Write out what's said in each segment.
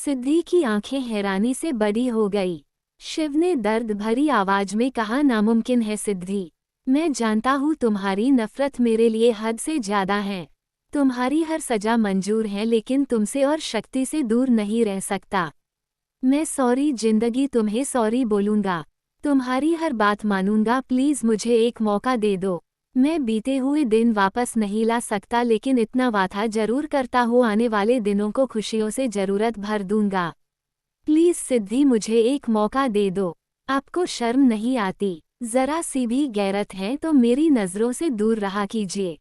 सिद्धि की आंखें हैरानी से बड़ी हो गई। शिव ने दर्द भरी आवाज में कहा, नामुमकिन है सिद्धि। मैं जानता हूँ तुम्हारी नफरत मेरे लिए हद से ज्यादा है। तुम्हारी हर सजा मंजूर है लेकिन तुमसे और शक्ति से दूर नहीं रह सकता। मैं सॉरी जिंदगी तुम्हें सॉरी बोलूँगा। तुम्हारी हर बात मानूंगा, प्लीज मुझे एक मौका दे दो। मैं बीते हुए दिन वापस नहीं ला सकता लेकिन इतना वादा जरूर करता हूँ, आने वाले दिनों को खुशियों से जरूरत भर दूंगा। प्लीज सिद्धि मुझे एक मौका दे दो। आपको शर्म नहीं आती? जरा सी भी गैरत है तो मेरी नज़रों से दूर रहा कीजिए।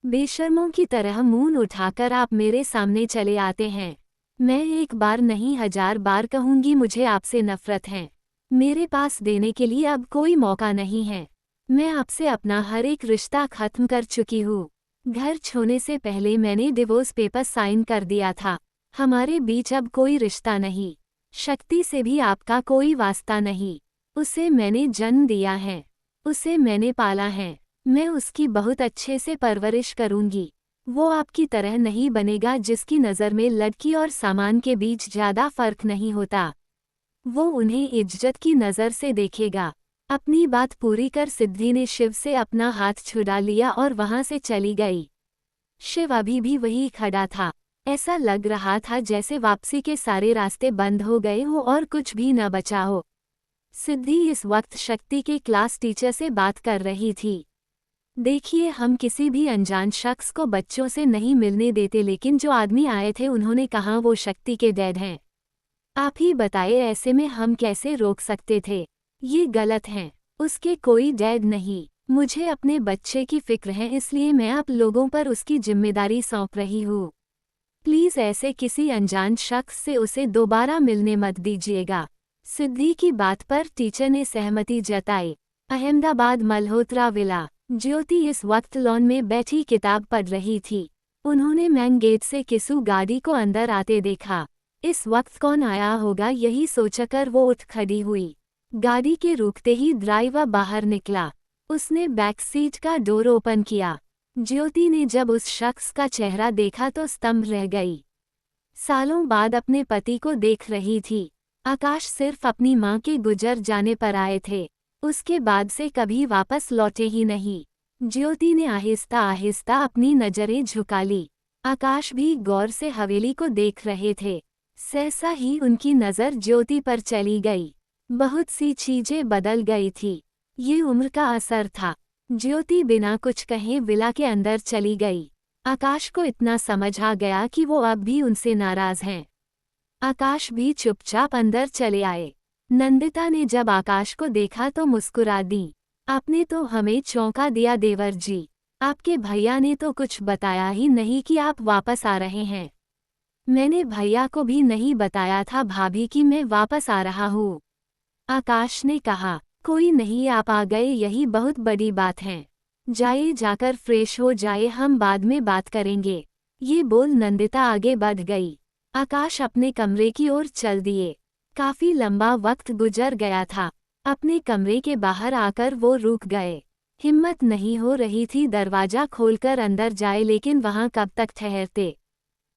बेशर्मों की तरह मुंह उठाकर आप मेरे सामने चले आते हैं। मैं एक बार नहीं 1000 बार कहूंगी, मुझे आपसे नफरत है। मेरे पास देने के लिए अब कोई मौका नहीं है। मैं आपसे अपना हर एक रिश्ता खत्म कर चुकी हूँ। घर छोड़ने से पहले मैंने डिवोर्स पेपर साइन कर दिया था। हमारे बीच अब कोई रिश्ता नहीं। शक्ति से भी आपका कोई वास्ता नहीं। उसे मैंने जन्म दिया है, उसे मैंने पाला है। मैं उसकी बहुत अच्छे से परवरिश करूंगी। वो आपकी तरह नहीं बनेगा जिसकी नज़र में लड़की और सामान के बीच ज़्यादा फर्क नहीं होता। वो उन्हें इज्जत की नज़र से देखेगा। अपनी बात पूरी कर सिद्धि ने शिव से अपना हाथ छुड़ा लिया और वहां से चली गई। शिव अभी भी वही खड़ा था। ऐसा लग रहा था जैसे वापसी के सारे रास्ते बंद हो गए हो और कुछ भी न बचा हो। सिद्धि इस वक्त शक्ति के क्लास टीचर से बात कर रही थी। देखिए, हम किसी भी अनजान शख्स को बच्चों से नहीं मिलने देते, लेकिन जो आदमी आए थे उन्होंने कहा वो शक्ति के डैड हैं। आप ही बताइए, ऐसे में हम कैसे रोक सकते थे? ये गलत है। उसके कोई डैड नहीं। मुझे अपने बच्चे की फिक्र है, इसलिए मैं आप लोगों पर उसकी जिम्मेदारी सौंप रही हूँ। प्लीज़ ऐसे किसी अनजान शख्स से उसे दोबारा मिलने मत दीजिएगा। सिद्धि की बात पर टीचर ने सहमति जताई। अहमदाबाद मल्होत्रा विला। ज्योति इस वक्त लॉन में बैठी किताब पढ़ रही थी। उन्होंने मैन गेट से किसु गाड़ी को अंदर आते देखा। इस वक्त कौन आया होगा, यही सोचकर वो उठ खड़ी हुई। गाड़ी के रुकते ही ड्राइवर बाहर निकला। उसने बैक सीट का डोर ओपन किया। ज्योति ने जब उस शख्स का चेहरा देखा तो स्तंभ रह गई। सालों बाद अपने पति को देख रही थी। आकाश सिर्फ अपनी मां के गुजर जाने पर आए थे। उसके बाद से कभी वापस लौटे ही नहीं। ज्योति ने आहिस्ता आहिस्ता अपनी नजरें झुका ली। आकाश भी गौर से हवेली को देख रहे थे। सहसा ही उनकी नज़र ज्योति पर चली गई। बहुत सी चीजें बदल गई थी। ये उम्र का असर था। ज्योति बिना कुछ कहे विला के अंदर चली गई। आकाश को इतना समझ आ गया कि वो अब भी उनसे नाराज हैं। आकाश भी चुपचाप अंदर चले आए। नंदिता ने जब आकाश को देखा तो मुस्कुरा दी। आपने तो हमें चौंका दिया देवर जी। आपके भैया ने तो कुछ बताया ही नहीं कि आप वापस आ रहे हैं। मैंने भैया को भी नहीं बताया था भाभी कि मैं वापस आ रहा हूँ। आकाश ने कहा, कोई नहीं, आप आ गए यही बहुत बड़ी बात है। जाइए, जाकर फ्रेश हो जाए, हम बाद में बात करेंगे। ये बोल नंदिता आगे बढ़ गई। आकाश अपने कमरे की ओर चल दिए। काफी लंबा वक्त गुजर गया था। अपने कमरे के बाहर आकर वो रुक गए। हिम्मत नहीं हो रही थी दरवाजा खोलकर अंदर जाए, लेकिन वहां कब तक ठहरते।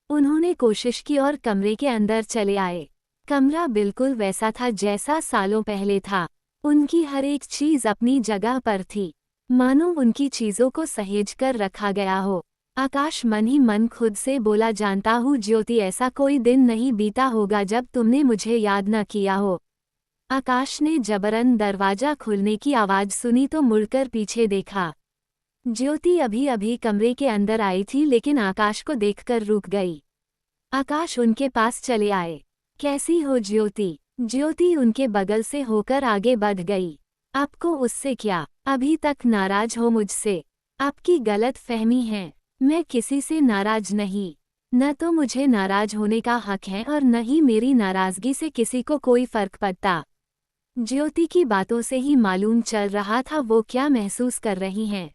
उन्होंने कोशिश की और कमरे के अंदर चले आए। कमरा बिल्कुल वैसा था जैसा सालों पहले था। उनकी हर एक चीज अपनी जगह पर थी, मानो उनकी चीजों को सहेज कर रखा गया हो। आकाश मन ही मन खुद से बोला, जानता हूँ ज्योति, ऐसा कोई दिन नहीं बीता होगा जब तुमने मुझे याद न किया हो। आकाश ने जबरन दरवाजा खुलने की आवाज सुनी तो मुड़कर पीछे देखा। ज्योति अभी अभी कमरे के अंदर आई थी, लेकिन आकाश को देखकर रुक गई। आकाश उनके पास चले आए। कैसी हो ज्योति? ज्योति उनके बगल से होकर आगे बढ़ गई। आपको उससे क्या? अभी तक नाराज हो मुझसे? आपकी गलत फहमी है। मैं किसी से नाराज नहीं। न तो मुझे नाराज होने का हक है और न ही मेरी नाराजगी से किसी को कोई फर्क पड़ता। ज्योति की बातों से ही मालूम चल रहा था वो क्या महसूस कर रही हैं।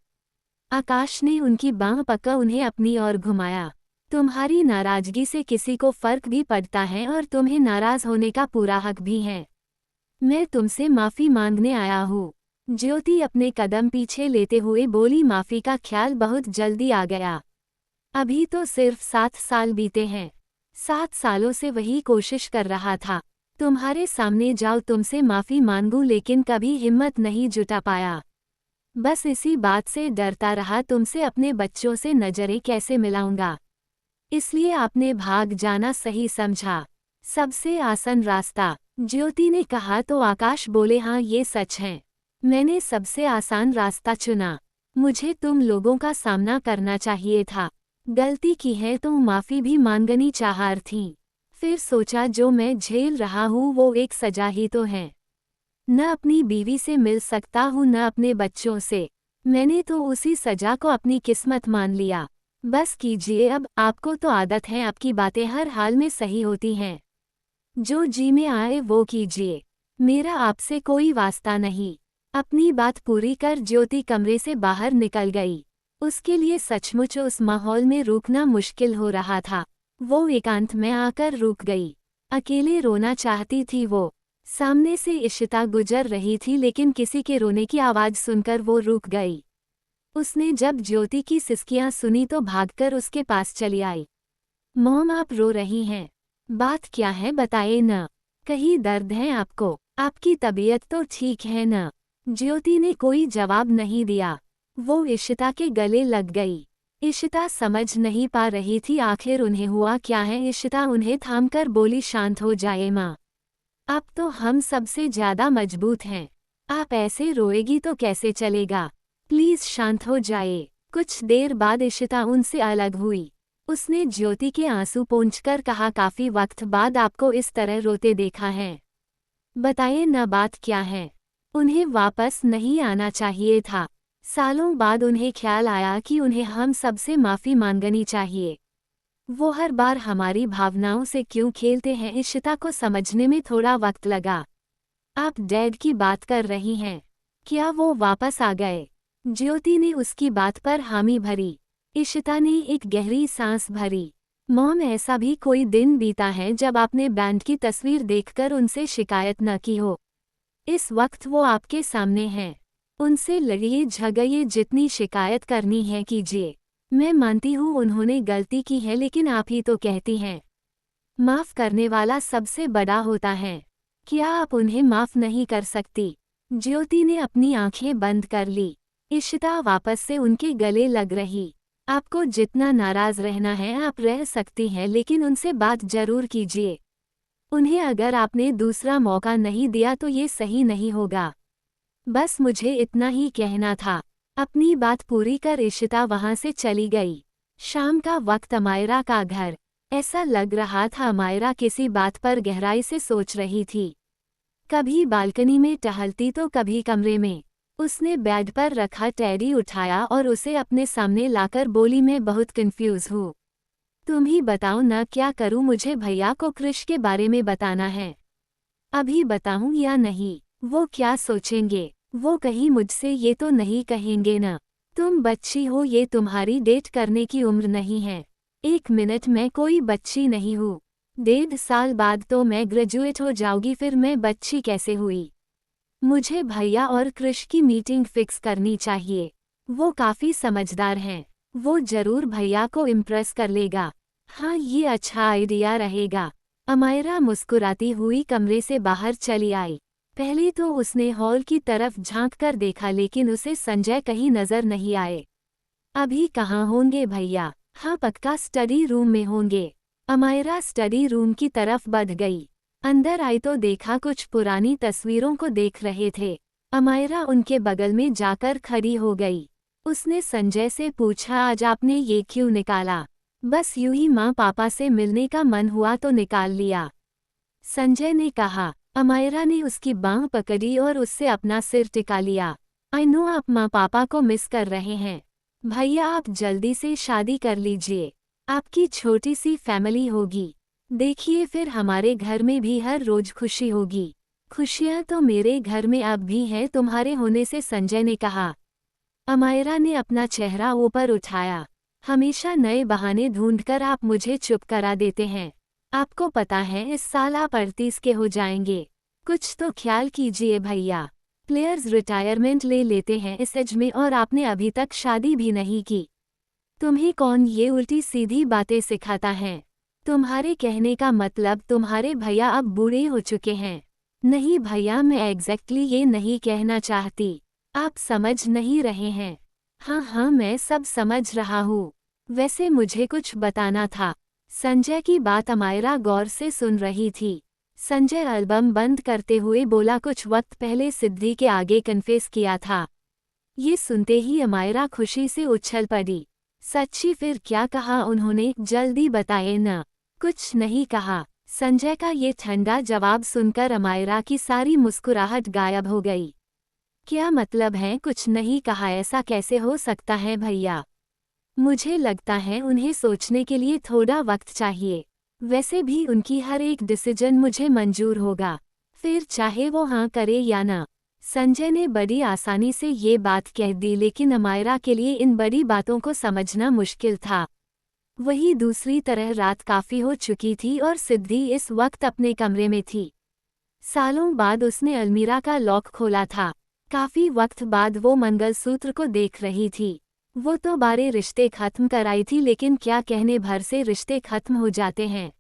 आकाश ने उनकी बांह पकड़ उन्हें अपनी ओर घुमाया। तुम्हारी नाराजगी से किसी को फर्क भी पड़ता है और तुम्हें नाराज होने का पूरा हक भी है। मैं तुमसे माफ़ी मांगने आया हूँ। ज्योति अपने कदम पीछे लेते हुए बोली, माफ़ी का ख्याल बहुत जल्दी आ गया। अभी तो सिर्फ 7 साल बीते हैं। 7 सालों से वही कोशिश कर रहा था। तुम्हारे सामने जाओ तुमसे माफ़ी मांगूं लेकिन कभी हिम्मत नहीं जुटा पाया। बस इसी बात से डरता रहा तुमसे अपने बच्चों से नजरें कैसे मिलाऊंगा। इसलिए आपने भाग जाना सही समझा। सबसे आसान रास्ता, ज्योति ने कहा। तो आकाश बोले हाँ ये सच है। मैंने सबसे आसान रास्ता चुना। मुझे तुम लोगों का सामना करना चाहिए था। गलती की है तो माफ़ी भी मांगनी चाह थी। फिर सोचा जो मैं झेल रहा हूँ वो एक सजा ही तो है। न अपनी बीवी से मिल सकता हूँ न अपने बच्चों से। मैंने तो उसी सजा को अपनी किस्मत मान लिया। बस कीजिए अब, आपको तो आदत है आपकी बातें हर हाल में सही होती हैं। जो जी में आए वो कीजिए। मेरा आपसे कोई वास्ता नहीं। अपनी बात पूरी कर ज्योति कमरे से बाहर निकल गई। उसके लिए सचमुच उस माहौल में रुकना मुश्किल हो रहा था। वो एकांत में आकर रुक गई। अकेले रोना चाहती थी वो। सामने से इशिता गुजर रही थी लेकिन किसी के रोने की आवाज़ सुनकर वो रुक गई। उसने जब ज्योति की सिसकियां सुनी तो भागकर उसके पास चली आई। मॉम आप रो रही हैं। बात क्या है बताइए न। कहीं दर्द है आपको? आपकी तबीयत तो ठीक है न? ज्योति ने कोई जवाब नहीं दिया। वो इशिता के गले लग गई। इशिता समझ नहीं पा रही थी आखिर उन्हें हुआ क्या है। इशिता उन्हें थामकर बोली शांत हो जाए माँ। अब तो हम सबसे ज्यादा मजबूत हैं। आप ऐसे रोएगी तो कैसे चलेगा। प्लीज शांत हो जाए। कुछ देर बाद इशिता उनसे अलग हुई। उसने ज्योति के आंसू पोंछकर कहा काफी वक्त बाद आपको इस तरह रोते देखा है। बताइए न बात क्या है। उन्हें वापस नहीं आना चाहिए था। सालों बाद उन्हें ख्याल आया कि उन्हें हम सबसे माफ़ी मांगनी चाहिए। वो हर बार हमारी भावनाओं से क्यों खेलते हैं। इशिता को समझने में थोड़ा वक्त लगा। आप डैड की बात कर रही हैं। क्या वो वापस आ गए? ज्योति ने उसकी बात पर हामी भरी। इशिता ने एक गहरी सांस भरी। मॉम ऐसा भी कोई दिन बीता है जब आपने बैंड की तस्वीर देखकर उनसे शिकायत न की हो। इस वक्त वो आपके सामने हैं। उनसे लड़िए झगड़िए जितनी शिकायत करनी है कीजिए। मैं मानती हूँ उन्होंने गलती की है लेकिन आप ही तो कहती हैं माफ़ करने वाला सबसे बड़ा होता है। क्या आप उन्हें माफ़ नहीं कर सकती? ज्योति ने अपनी आंखें बंद कर ली। इशिता वापस से उनके गले लग रही। आपको जितना नाराज़ रहना है आप रह सकती हैं लेकिन उनसे बात जरूर कीजिए। उन्हें अगर आपने दूसरा मौका नहीं दिया तो ये सही नहीं होगा। बस मुझे इतना ही कहना था। अपनी बात पूरी कर इशिता वहां से चली गई। शाम का वक्त अमायरा का घर। ऐसा लग रहा था अमायरा किसी बात पर गहराई से सोच रही थी। कभी बालकनी में टहलती तो कभी कमरे में। उसने बेड पर रखा टेडी उठाया और उसे अपने सामने लाकर बोली मैं बहुत कंफ्यूज हूँ। तुम ही बताओ न क्या करूँ। मुझे भैया को कृष के बारे में बताना है। अभी बताऊँ या नहीं? वो क्या सोचेंगे? वो कहीं मुझसे ये तो नहीं कहेंगे न। तुम बच्ची हो, ये तुम्हारी डेट करने की उम्र नहीं है। 1 मिनट मैं कोई बच्ची नहीं हूँ। 1.5 साल बाद तो मैं ग्रेजुएट हो जाऊंगी, फिर मैं बच्ची कैसे हुई? मुझे भैया और कृष की मीटिंग फिक्स करनी चाहिए। वो काफ़ी समझदार हैं। वो जरूर भैया को इम्प्रेस कर लेगा। हाँ ये अच्छा आइडिया रहेगा। अमायरा मुस्कुराती हुई कमरे से बाहर चली आई। पहले तो उसने हॉल की तरफ झांककर देखा लेकिन उसे संजय कहीं नजर नहीं आए। अभी कहाँ होंगे भैया? हाँ पक्का स्टडी रूम में होंगे। अमायरा स्टडी रूम की बढ़ बढ़ गई। अंदर आई तो देखा कुछ पुरानी तस्वीरों को देख रहे थे। अमायरा उनके बगल में जाकर खड़ी हो गई। उसने संजय से पूछा आज आपने ये क्यों निकाला? बस यूं ही माँ पापा से मिलने का मन हुआ तो निकाल लिया, संजय ने कहा। अमायरा ने उसकी बांह पकड़ी और उससे अपना सिर टिका लिया। आई नो आप माँ पापा को मिस कर रहे हैं। भैया आप जल्दी से शादी कर लीजिए। आपकी छोटी सी फैमिली होगी। देखिए फिर हमारे घर में भी हर रोज खुशी होगी। खुशियाँ तो मेरे घर में अब भी हैं तुम्हारे होने से, संजय ने कहा। अमायरा ने अपना चेहरा ऊपर उठाया। हमेशा नए बहाने ढूंढकर आप मुझे चुप करा देते हैं। आपको पता है इस साल आप 38 के हो जाएंगे। कुछ तो ख्याल कीजिए भैया। प्लेयर्स रिटायरमेंट ले लेते हैं इस एज में और आपने अभी तक शादी भी नहीं की। तुम्हें कौन ये उल्टी सीधी बातें सिखाता है? तुम्हारे कहने का मतलब तुम्हारे भैया अब बूढ़े हो चुके हैं। नहीं भैया, मैं एग्जैक्टली ये नहीं कहना चाहती। आप समझ नहीं रहे हैं। हाँ हाँ, मैं सब समझ रहा हूँ। वैसे मुझे कुछ बताना था। संजय की बात अमायरा गौर से सुन रही थी। संजय एल्बम बंद करते हुए बोला, कुछ वक्त पहले सिद्धि के आगे कन्फेस किया था। ये सुनते ही अमायरा खुशी से उछल पड़ी। सच्ची? फिर क्या कहा उन्होंने? जल्दी बताए न। कुछ नहीं कहा। संजय का ये ठंडा जवाब सुनकर अमायरा की सारी मुस्कुराहट गायब हो गई। क्या मतलब है कुछ नहीं कहा? ऐसा कैसे हो सकता है भैया? मुझे लगता है उन्हें सोचने के लिए थोड़ा वक्त चाहिए। वैसे भी उनकी हर एक डिसीजन मुझे मंजूर होगा, फिर चाहे वो हाँ करे या ना। संजय ने बड़ी आसानी से ये बात कह दी, लेकिन अमायरा के लिए इन बड़ी बातों को समझना मुश्किल था। वहीं दूसरी तरह रात काफ़ी हो चुकी थी और सिद्धि इस वक्त अपने कमरे में थी। सालों बाद उसने अलमीरा का लॉक खोला था। काफ़ी वक्त बाद वो मंगलसूत्र को देख रही थी। वो तो बारे रिश्ते खत्म कराई थी, लेकिन क्या कहने भर से रिश्ते खत्म हो जाते हैं?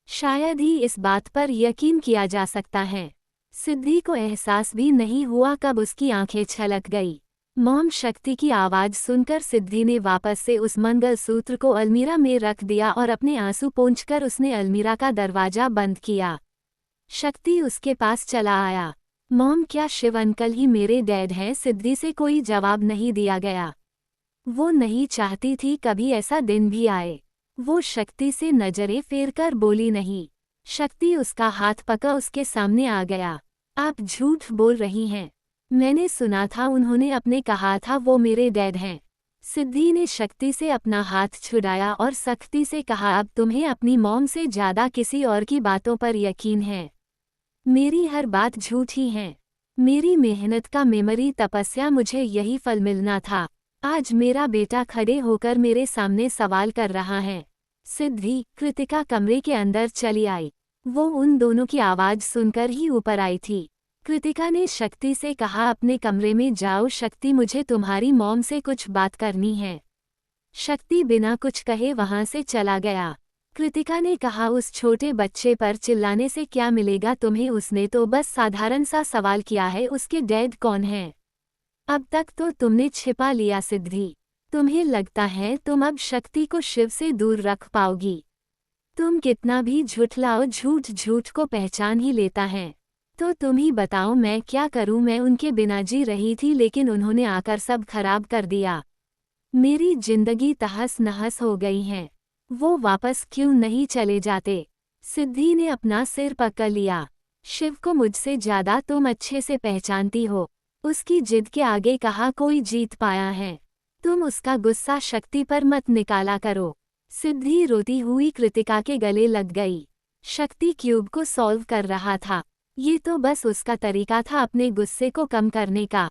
शायद ही इस बात पर यकीन किया जा सकता है। सिद्धि को एहसास भी नहीं हुआ कब उसकी आंखें छलक गई। मॉम, शक्ति की आवाज़ सुनकर सिद्धि ने वापस से उस मंगलसूत्र को अलमीरा में रख दिया और अपने आंसू पोंछकर उसने अलमीरा का दरवाज़ा बंद किया। शक्ति उसके पास चला आया। मॉम, क्या शिव अंकल ही मेरे डैड हैं? सिद्धि से कोई जवाब नहीं दिया गया। वो नहीं चाहती थी कभी ऐसा दिन भी आए। वो शक्ति से नजरें फेरकर बोली नहीं। शक्ति उसका हाथ पकड़ उसके सामने आ गया। आप झूठ बोल रही हैं। मैंने सुना था उन्होंने अपने कहा था वो मेरे डैड हैं। सिद्धि ने शक्ति से अपना हाथ छुड़ाया और सख्ती से कहा, अब तुम्हें अपनी मॉम से ज़्यादा किसी और की बातों पर यकीन है। मेरी हर बात झूठी है। मेरी मेहनत का मेमोरी तपस्या, मुझे यही फल मिलना था। आज मेरा बेटा खड़े होकर मेरे सामने सवाल कर रहा है। सिद्धि, कृतिका कमरे के अंदर चली आई। वो उन दोनों की आवाज़ सुनकर ही ऊपर आई थी। कृतिका ने शक्ति से कहा, अपने कमरे में जाओ शक्ति, मुझे तुम्हारी मॉम से कुछ बात करनी है। शक्ति बिना कुछ कहे वहां से चला गया। कृतिका ने कहा, उस छोटे बच्चे पर चिल्लाने से क्या मिलेगा तुम्हें? उसने तो बस साधारण सा सवाल किया है, उसके डैड कौन है? अब तक तो तुमने छिपा लिया सिद्धि। तुम्हें लगता है तुम अब शक्ति को शिव से दूर रख पाओगी? तुम कितना भी झुठलाओ, झूठ झूठ को पहचान ही लेता है। तो तुम ही बताओ मैं क्या करूं? मैं उनके बिना जी रही थी, लेकिन उन्होंने आकर सब खराब कर दिया। मेरी जिंदगी तहस नहस हो गई है। वो वापस क्यों नहीं चले जाते? सिद्धि ने अपना सिर पकड़ लिया। शिव को मुझसे ज्यादा तुम अच्छे से पहचानती हो। उसकी जिद के आगे कहा कोई जीत पाया है? तुम उसका गुस्सा शक्ति पर मत निकाला करो। सिद्धि रोती हुई कृतिका के गले लग गई। शक्ति क्यूब को सॉल्व कर रहा था। ये तो बस उसका तरीका था अपने गुस्से को कम करने का।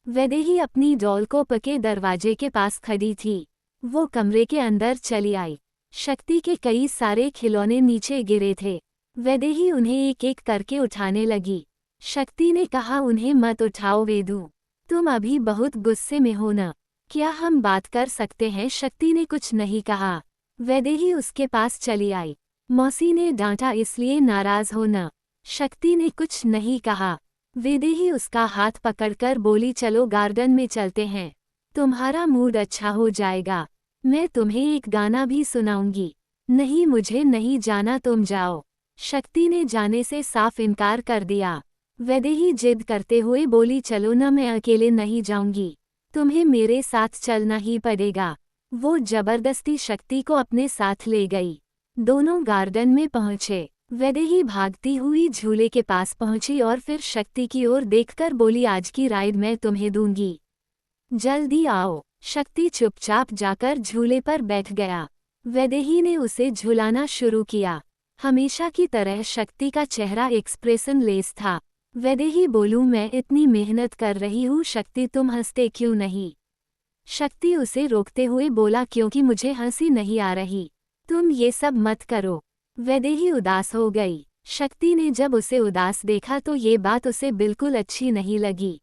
वैदेही अपनी डॉल को पके दरवाजे के पास खड़ी थी। वो कमरे के अंदर चली आई। शक्ति के कई सारे खिलौने नीचे गिरे थे। वैदेही उन्हें एक एक करके उठाने लगी। शक्ति ने कहा, उन्हें मत उठाओ वेदू, तुम अभी बहुत गुस्से में हो ना। क्या हम बात कर सकते हैं? शक्ति ने कुछ नहीं कहा। वैदेही उसके पास चली आई। मौसी ने डांटा, इसलिए नाराज हो ना। शक्ति ने कुछ नहीं कहा। वैदेही उसका हाथ पकड़कर बोली, चलो गार्डन में चलते हैं, तुम्हारा मूड अच्छा हो जाएगा। मैं तुम्हें एक गाना भी सुनाऊंगी। नहीं, मुझे नहीं जाना, तुम जाओ। शक्ति ने जाने से साफ इनकार कर दिया। वैदेही जिद करते हुए बोली, चलो ना, मैं अकेले नहीं जाऊंगी, तुम्हें मेरे साथ चलना ही पड़ेगा। वो जबरदस्ती शक्ति को अपने साथ ले गई। दोनों गार्डन में पहुंचे। वैदेही भागती हुई झूले के पास पहुंची और फिर शक्ति की ओर देखकर बोली, आज की राइड मैं तुम्हें दूंगी, जल्दी आओ। शक्ति चुपचाप जाकर झूले पर बैठ गया। वैदेही ने उसे झुलाना शुरू किया। हमेशा की तरह शक्ति का चेहरा एक्सप्रेशन लेस था। वैदेही बोलूं, मैं इतनी मेहनत कर रही हूँ शक्ति, तुम हंसते क्यों नहीं? शक्ति उसे रोकते हुए बोला, क्योंकि मुझे हंसी नहीं आ रही। तुम ये सब मत करो। वैदेही उदास हो गई। शक्ति ने जब उसे उदास देखा तो ये बात उसे बिल्कुल अच्छी नहीं लगी।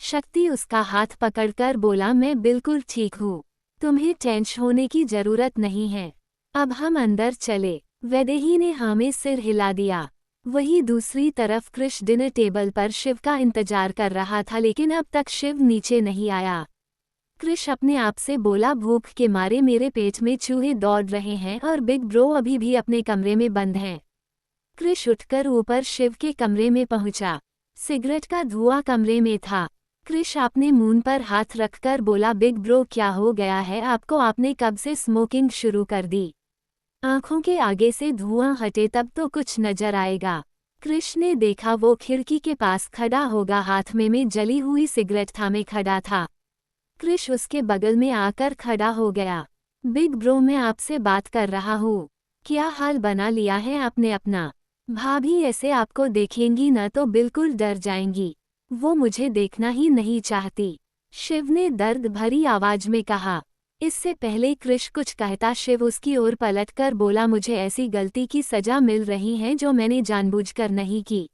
शक्ति उसका हाथ पकड़कर बोला, मैं बिल्कुल ठीक हूँ, तुम्हें टेंशन होने की जरूरत नहीं है। अब हम अंदर चले। वैदेही ने हाँ में सिर हिला दिया। वही दूसरी तरफ कृष डिनर टेबल पर शिव का इंतजार कर रहा था, लेकिन अब तक शिव नीचे नहीं आया। कृष अपने आप से बोला, भूख के मारे मेरे पेट में चूहे दौड़ रहे हैं और बिग ब्रो अभी भी अपने कमरे में बंद हैं। कृष उठकर ऊपर शिव के कमरे में पहुंचा। सिगरेट का धुआं कमरे में था। कृष अपने मुंह पर हाथ रखकर बोला, बिग ब्रो क्या हो गया है आपको, आपने कब से स्मोकिंग शुरू कर दी? आंखों के आगे से धुआं हटे तब तो कुछ नजर आएगा। कृष ने देखा वो खिड़की के पास खड़ा होगा, हाथ में जली हुई सिगरेट थामे खड़ा था। कृष उसके बगल में आकर खड़ा हो गया। बिग ब्रो मैं आपसे बात कर रहा हूँ, क्या हाल बना लिया है आपने अपना? भाभी ऐसे आपको देखेंगी न तो बिल्कुल डर जाएंगी, वो मुझे देखना ही नहीं चाहती, शिव ने दर्द भरी आवाज में कहा। इससे पहले कृष कुछ कहता शिव उसकी ओर पलटकर बोला, मुझे ऐसी गलती की सजा मिल रही है जो मैंने जानबूझकर नहीं की।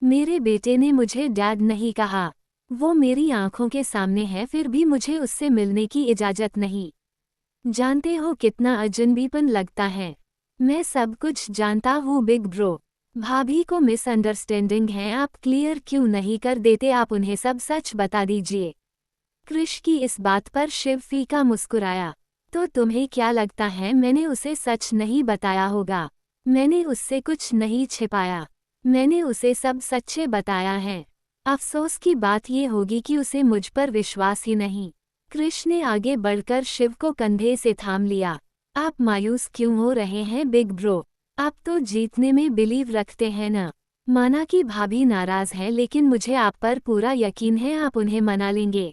मेरे बेटे ने मुझे डैड नहीं कहा, वो मेरी आंखों के सामने है, फिर भी मुझे उससे मिलने की इजाजत नहीं। जानते हो कितना अजनबीपन लगता है। मैं सब कुछ जानता हूँ बिग ब्रो, भाभी को मिसअंडरस्टैंडिंग है, आप क्लियर क्यों नहीं कर देते, आप उन्हें सब सच बता दीजिए। कृष की इस बात पर शिव फीका मुस्कुराया। तो तुम्हें क्या लगता है मैंने उसे सच नहीं बताया होगा? मैंने उससे कुछ नहीं छिपाया, मैंने उसे सब सच्चे बताया है। अफसोस की बात ये होगी कि उसे मुझ पर विश्वास ही नहीं। कृष ने आगे बढ़कर शिव को कंधे से थाम लिया। आप मायूस क्यों हो रहे हैं बिग ब्रो? आप तो जीतने में बिलीव रखते हैं न। माना कि भाभी नाराज है, लेकिन मुझे आप पर पूरा यकीन है आप उन्हें मना लेंगे।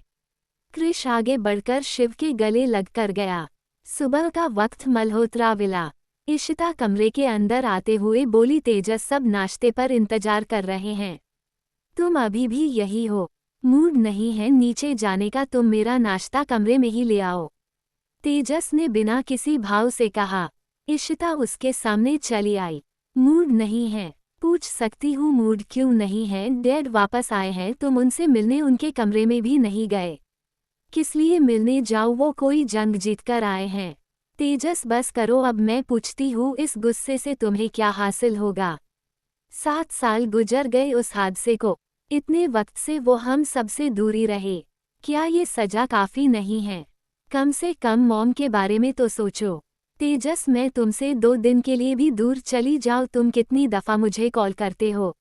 कृष आगे बढ़कर शिव के गले लगकर गया। सुबह का वक्त मल्होत्रा विला। इशिता कमरे के अंदर आते हुए बोली, तेजस सब नाश्ते पर इंतजार कर रहे हैं, तुम अभी भी यही हो? मूड नहीं है नीचे जाने का, तुम मेरा नाश्ता कमरे में ही ले आओ, तेजस ने बिना किसी भाव से कहा। इशिता उसके सामने चली आई। मूड नहीं है? पूछ सकती हूँ मूड क्यों नहीं है? डैड वापस आए हैं, तुम उनसे मिलने उनके कमरे में भी नहीं गए, किस लिए मिलने जाओ, वो कोई जंग जीतकर आए हैं। तेजस बस करो, अब मैं पूछती हूँ इस गुस्से से तुम्हें क्या हासिल होगा? 7 साल गुजर गए उस हादसे को, इतने वक्त से वो हम सबसे दूरी रहे, क्या ये सजा काफ़ी नहीं है? कम से कम मॉम के बारे में तो सोचो। तेजस मैं तुमसे 2 दिन के लिए भी दूर चली जाओ, तुम कितनी दफ़ा मुझे कॉल करते हो?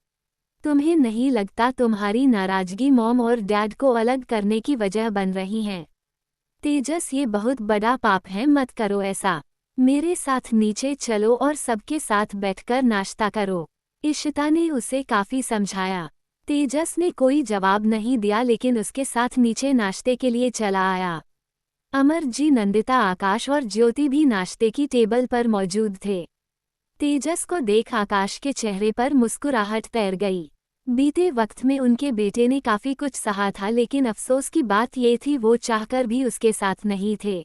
तुम्हें नहीं लगता तुम्हारी नाराजगी मॉम और डैड को अलग करने की वजह बन रही है? तेजस ये बहुत बड़ा पाप है, मत करो ऐसा। मेरे साथ नीचे चलो और सबके साथ बैठकर नाश्ता करो। इशिता ने उसे काफ़ी समझाया। तेजस ने कोई जवाब नहीं दिया, लेकिन उसके साथ नीचे नाश्ते के लिए चला आया। अमर जी, नंदिता, आकाश और ज्योति भी नाश्ते की टेबल पर मौजूद थे। तेजस को देख आकाश के चेहरे पर मुस्कुराहट तैर गई। बीते वक्त में उनके बेटे ने काफ़ी कुछ सहा था, लेकिन अफसोस की बात ये थी वो चाहकर भी उसके साथ नहीं थे।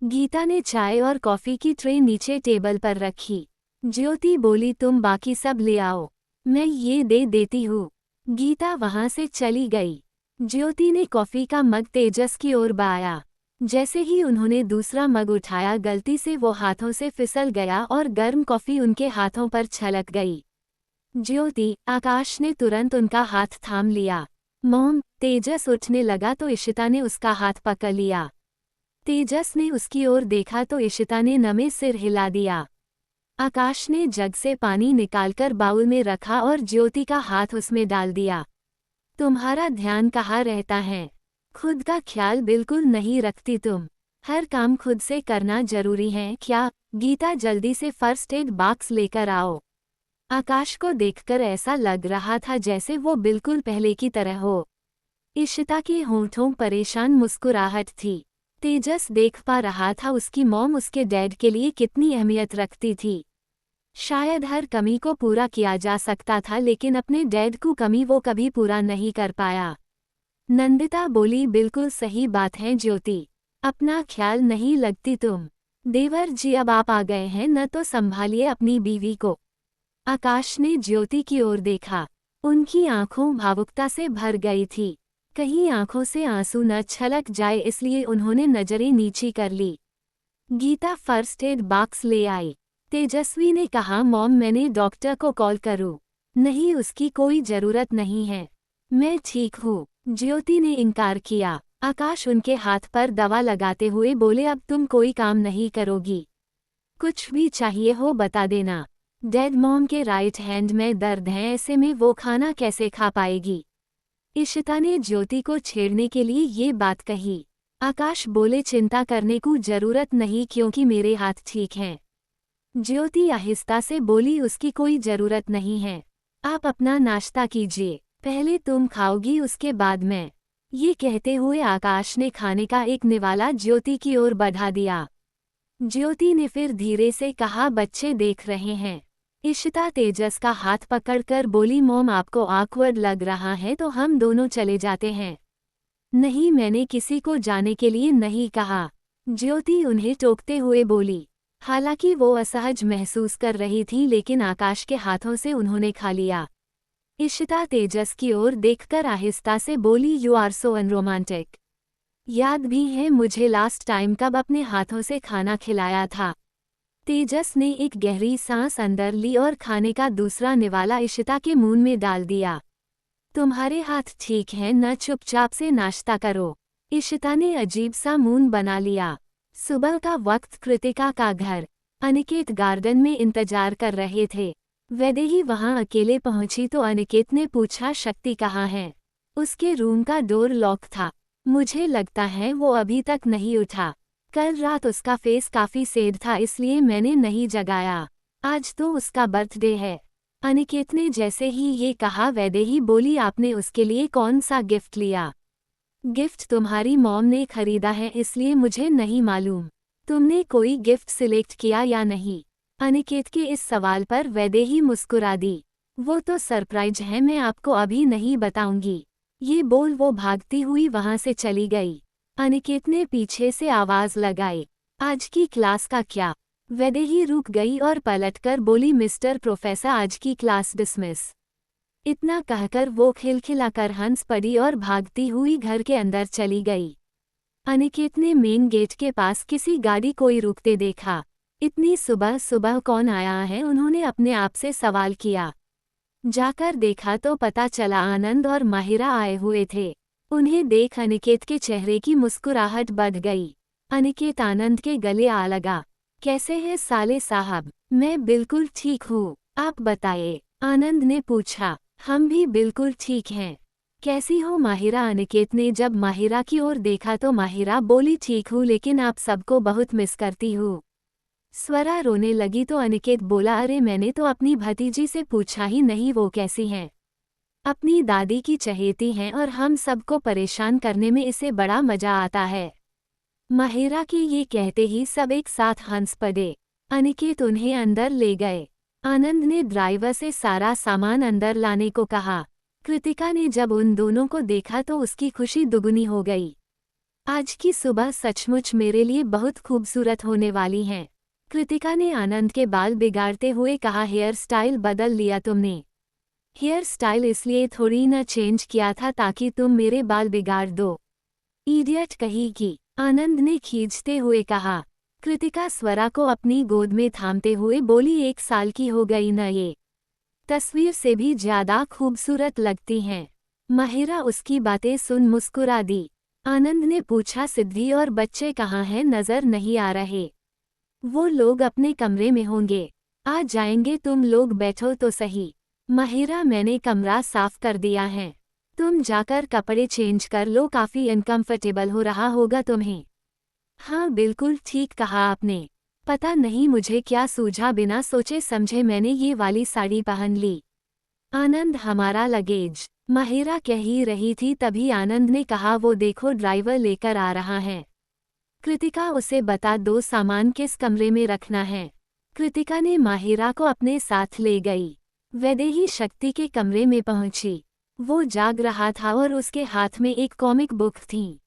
गीता ने चाय और कॉफ़ी की ट्रे नीचे टेबल पर रखी। ज्योति बोली, तुम बाकी सब ले आओ, मैं ये दे देती हूँ। गीता वहाँ से चली गई। ज्योति ने कॉफ़ी का मग तेजस की ओर बढ़ाया। जैसे ही उन्होंने दूसरा मग उठाया, गलती से वो हाथों से फिसल गया और गर्म कॉफ़ी उनके हाथों पर छलक गई। ज्योति, आकाश ने तुरंत उनका हाथ थाम लिया। मॉम, तेजस उठने लगा तो इशिता ने उसका हाथ पकड़ लिया। तेजस ने उसकी ओर देखा तो इशिता ने नमे सिर हिला दिया। आकाश ने जग से पानी निकालकर बाउल में रखा और ज्योति का हाथ उसमें डाल दिया। तुम्हारा ध्यान कहाँ रहता है? खुद का ख्याल बिल्कुल नहीं रखती तुम। हर काम खुद से करना जरूरी है क्या? गीता, जल्दी से फर्स्ट एड बॉक्स लेकर आओ। आकाश को देखकर ऐसा लग रहा था जैसे वो बिल्कुल पहले की तरह हो। इशिता के होंठों परेशान मुस्कुराहट थी। तेजस देख पा रहा था उसकी मॉम उसके डैड के लिए कितनी अहमियत रखती थी। शायद हर कमी को पूरा किया जा सकता था, लेकिन अपने डैड को कमी वो कभी पूरा नहीं कर पाया। नंदिता बोली, बिल्कुल सही बात है ज्योति, अपना ख्याल नहीं लगती तुम। देवर जी, अब आप आ गए हैं न, तो संभालिए अपनी बीवी को। आकाश ने ज्योति की ओर देखा। उनकी आंखों भावुकता से भर गई थी। कहीं आंखों से आंसू न छलक जाए, इसलिए उन्होंने नजरें नीची कर ली। गीता फर्स्ट एड बॉक्स ले आई। तेजस्वी ने कहा मॉम मैंने डॉक्टर को कॉल करूं? नहीं उसकी कोई जरूरत नहीं है, मैं ठीक हूँ। ज्योति ने इनकार किया। आकाश उनके हाथ पर दवा लगाते हुए बोले अब तुम कोई काम नहीं करोगी, कुछ भी चाहिए हो बता देना। डेड मॉम के राइट हैंड में दर्द है, ऐसे में वो खाना कैसे खा पाएगी? इशिता ने ज्योति को छेड़ने के लिए ये बात कही। आकाश बोले चिंता करने को जरूरत नहीं क्योंकि मेरे हाथ ठीक हैं। ज्योति आहिस्ता से बोली उसकी कोई जरूरत नहीं है, आप अपना नाश्ता कीजिए, पहले तुम खाओगी उसके बाद मैं। ये कहते हुए आकाश ने खाने का एक निवाला ज्योति की ओर बढ़ा दिया। ज्योति ने फिर धीरे से कहा बच्चे देख रहे हैं। इशिता तेजस का हाथ पकड़कर बोली मॉम आपको ऑकवर्ड लग रहा है तो हम दोनों चले जाते हैं। नहीं मैंने किसी को जाने के लिए नहीं कहा, ज्योति उन्हें टोकते हुए बोली। हालांकि वो असहज महसूस कर रही थी लेकिन आकाश के हाथों से उन्होंने खा लिया। इशिता तेजस की ओर देखकर आहिस्ता से बोली यू आर सो अनरोमांटिक। याद भी है मुझे लास्ट टाइम कब अपने हाथों से खाना खिलाया था? तेजस ने एक गहरी सांस अंदर ली और खाने का दूसरा निवाला इशिता के मुंह में डाल दिया। तुम्हारे हाथ ठीक हैं न, चुपचाप से नाश्ता करो। इशिता ने अजीब सा मुंह बना लिया। सुबह का वक्त कृतिका का घर अनिकेत गार्डन में इंतजार कर रहे थे। वैदेही वहां अकेले पहुंची तो अनिकेत ने पूछा शक्ति कहाँ है? उसके रूम का डोर लॉक था, मुझे लगता है वो अभी तक नहीं उठा। कल रात उसका फेस काफी सैड था इसलिए मैंने नहीं जगाया, आज तो उसका बर्थडे है। अनिकेत ने जैसे ही ये कहा वैदेही बोली आपने उसके लिए कौन सा गिफ्ट लिया? गिफ्ट तुम्हारी मॉम ने खरीदा है इसलिए मुझे नहीं मालूम। तुमने कोई गिफ्ट सिलेक्ट किया या नहीं? अनिकेत के इस सवाल पर वैदेही मुस्कुरा दी। वो तो सरप्राइज है, मैं आपको अभी नहीं बताऊंगी। ये बोल वो भागती हुई वहां से चली गई। अनिकेत ने पीछे से आवाज लगाई आज की क्लास का क्या? वैदेही रुक गई और पलटकर बोली मिस्टर प्रोफेसर आज की क्लास डिसमिस। इतना कहकर वो खिलखिलाकर हंस पड़ी और भागती हुई घर के अंदर चली गई। अनिकेत ने मेन गेट के पास किसी गाड़ी कोई रुकते देखा। इतनी सुबह सुबह कौन आया है, उन्होंने अपने आप से सवाल किया। जाकर देखा तो पता चला आनंद और माहिरा आए हुए थे। उन्हें देख अनिकेत के चेहरे की मुस्कुराहट बढ़ गई। अनिकेत आनंद के गले आ लगा। कैसे हैं साले साहब? मैं बिल्कुल ठीक हूँ, आप बताइए, आनंद ने पूछा। हम भी बिल्कुल ठीक हैं। कैसी हो माहिरा? अनिकेत ने जब माहिरा की ओर देखा तो माहिरा बोली ठीक हूँ लेकिन आप सबको बहुत मिस करती हूँ। स्वरा रोने लगी तो अनिकेत बोला अरे मैंने तो अपनी भतीजी से पूछा ही नहीं वो कैसी हैं। अपनी दादी की चहेती हैं और हम सबको परेशान करने में इसे बड़ा मजा आता है। माहिरा के ये कहते ही सब एक साथ हंस पड़े। अनिकेत उन्हें अंदर ले गए। आनंद ने ड्राइवर से सारा सामान अंदर लाने को कहा। कृतिका ने जब उन दोनों को देखा तो उसकी खुशी दुगुनी हो गई। आज की सुबह सचमुच मेरे लिए बहुत खूबसूरत होने वाली है। कृतिका ने आनंद के बाल बिगाड़ते हुए कहा हेयर स्टाइल बदल लिया तुमने? हेयर स्टाइल इसलिए थोड़ी न चेंज किया था ताकि तुम मेरे बाल बिगाड़ दो, इडियट कहेगी, आनंद ने खींचते हुए कहा। कृतिका स्वरा को अपनी गोद में थामते हुए बोली 1 साल की हो गई न, ये तस्वीर से भी ज्यादा खूबसूरत लगती हैं। माहिरा उसकी बातें सुन मुस्कुरा दी। आनंद ने पूछा सिद्धि और बच्चे कहाँ हैं, नजर नहीं आ रहे? वो लोग अपने कमरे में होंगे, आ जाएंगे, तुम लोग बैठो तो सही। माहिरा मैंने कमरा साफ कर दिया है, तुम जाकर कपड़े चेंज कर लो, काफी अनकंफर्टेबल हो रहा होगा तुम्हें। हाँ बिल्कुल ठीक कहा आपने, पता नहीं मुझे क्या सूझा, बिना सोचे समझे मैंने ये वाली साड़ी पहन ली। आनंद हमारा लगेज, माहिरा कह ही रही थी तभी आनंद ने कहा वो देखो ड्राइवर लेकर आ रहा है। कृतिका उसे बता दो सामान किस कमरे में रखना है। कृतिका ने माहिरा को अपने साथ ले गई। वैदेही शक्ति के कमरे में पहुंची। वो जाग रहा था और उसके हाथ में एक कॉमिक बुक थी।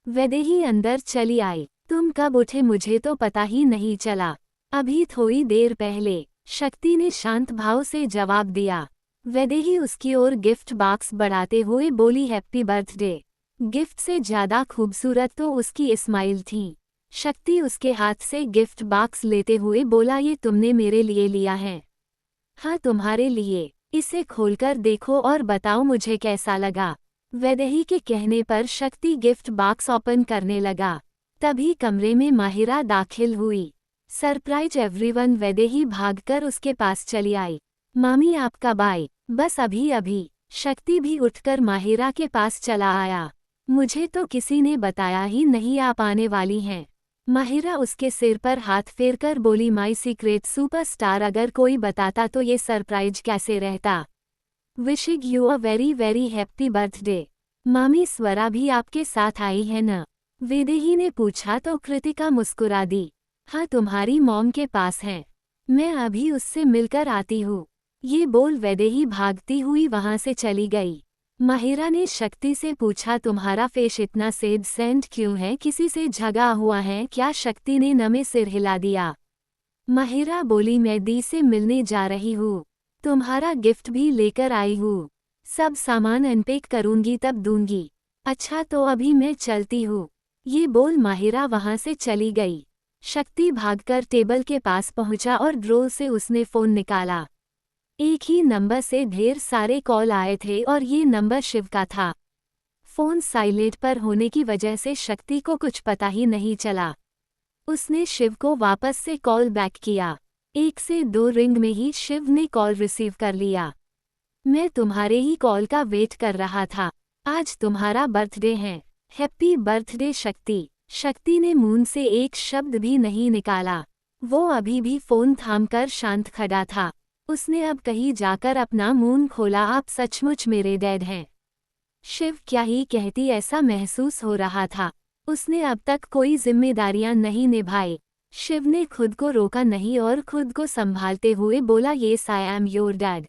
वैदेही अंदर चली आई। तुम कब उठे मुझे तो पता ही नहीं चला, अभी थोड़ी देर पहले, शक्ति ने शांत भाव से जवाब दिया। वैदेही उसकी ओर गिफ्ट बॉक्स बढ़ाते हुए बोली हैप्पी बर्थडे। गिफ्ट से ज्यादा खूबसूरत तो उसकी स्माइल थी। शक्ति उसके हाथ से गिफ्ट बॉक्स लेते हुए बोला, ये तुमने मेरे लिए लिया है? हाँ, तुम्हारे लिए। इसे खोलकर देखो और बताओ मुझे कैसा लगा। वैदेही के कहने पर शक्ति गिफ्ट बॉक्स ओपन करने लगा। तभी कमरे में माहिरा दाखिल हुई। Surprise everyone! वैदेही भागकर उसके पास चली आई। मामी आप कब आई? बस अभी अभी। शक्ति भी उठकर माहिरा के पास चला आया। मुझे तो किसी ने बताया ही नहीं आप आने वाली हैं। माहिरा उसके सिर पर हाथ फेरकर बोली, माई सीक्रेट सुपरस्टार, अगर कोई बताता तो ये सरप्राइज कैसे रहता। Wishing you a very very happy birthday. मामी स्वरा भी आपके साथ आई है न? वैदेही ने पूछा तो कृतिका मुस्कुरा दी। हाँ, तुम्हारी मॉम के पास है। मैं अभी उससे मिलकर आती हूँ। ये बोल वैदेही भागती हुई वहां से चली गई। माहिरा ने शक्ति से पूछा, तुम्हारा फेस इतना सैड सेंट क्यों है? किसी से झगड़ा हुआ है क्या? शक्ति ने नमे सिर हिला दिया। माहिरा बोली, मैं दी से मिलने जा रही हूँ। तुम्हारा गिफ्ट भी लेकर आई हूँ। सब सामान अनपैक करूंगी तब दूंगी। अच्छा तो अभी मैं चलती हूँ। ये बोल माहिरा वहां से चली गई। शक्ति भागकर टेबल के पास पहुंचा और ड्रॉर से उसने फोन निकाला। एक ही नंबर से ढेर सारे कॉल आए थे और ये नंबर शिव का था। फोन साइलेंट पर होने की वजह से शक्ति को कुछ पता ही नहीं चला। उसने शिव को वापस से कॉल बैक किया। 1 से 2 रिंग में ही शिव ने कॉल रिसीव कर लिया। मैं तुम्हारे ही कॉल का वेट कर रहा था। आज तुम्हारा बर्थडे है। हैप्पी बर्थडे शक्ति। शक्ति ने मुंह से एक शब्द भी नहीं निकाला। वो अभी भी फोन थामकर शांत खड़ा था। उसने अब कहीं जाकर अपना मुंह खोला, आप सचमुच मेरे डैड हैं। शिव क्या ही कहती, ऐसा महसूस हो रहा था। उसने अब तक कोई जिम्मेदारियां नहीं निभाई। शिव ने खुद को रोका नहीं और खुद को संभालते हुए बोला, yes I am your dad.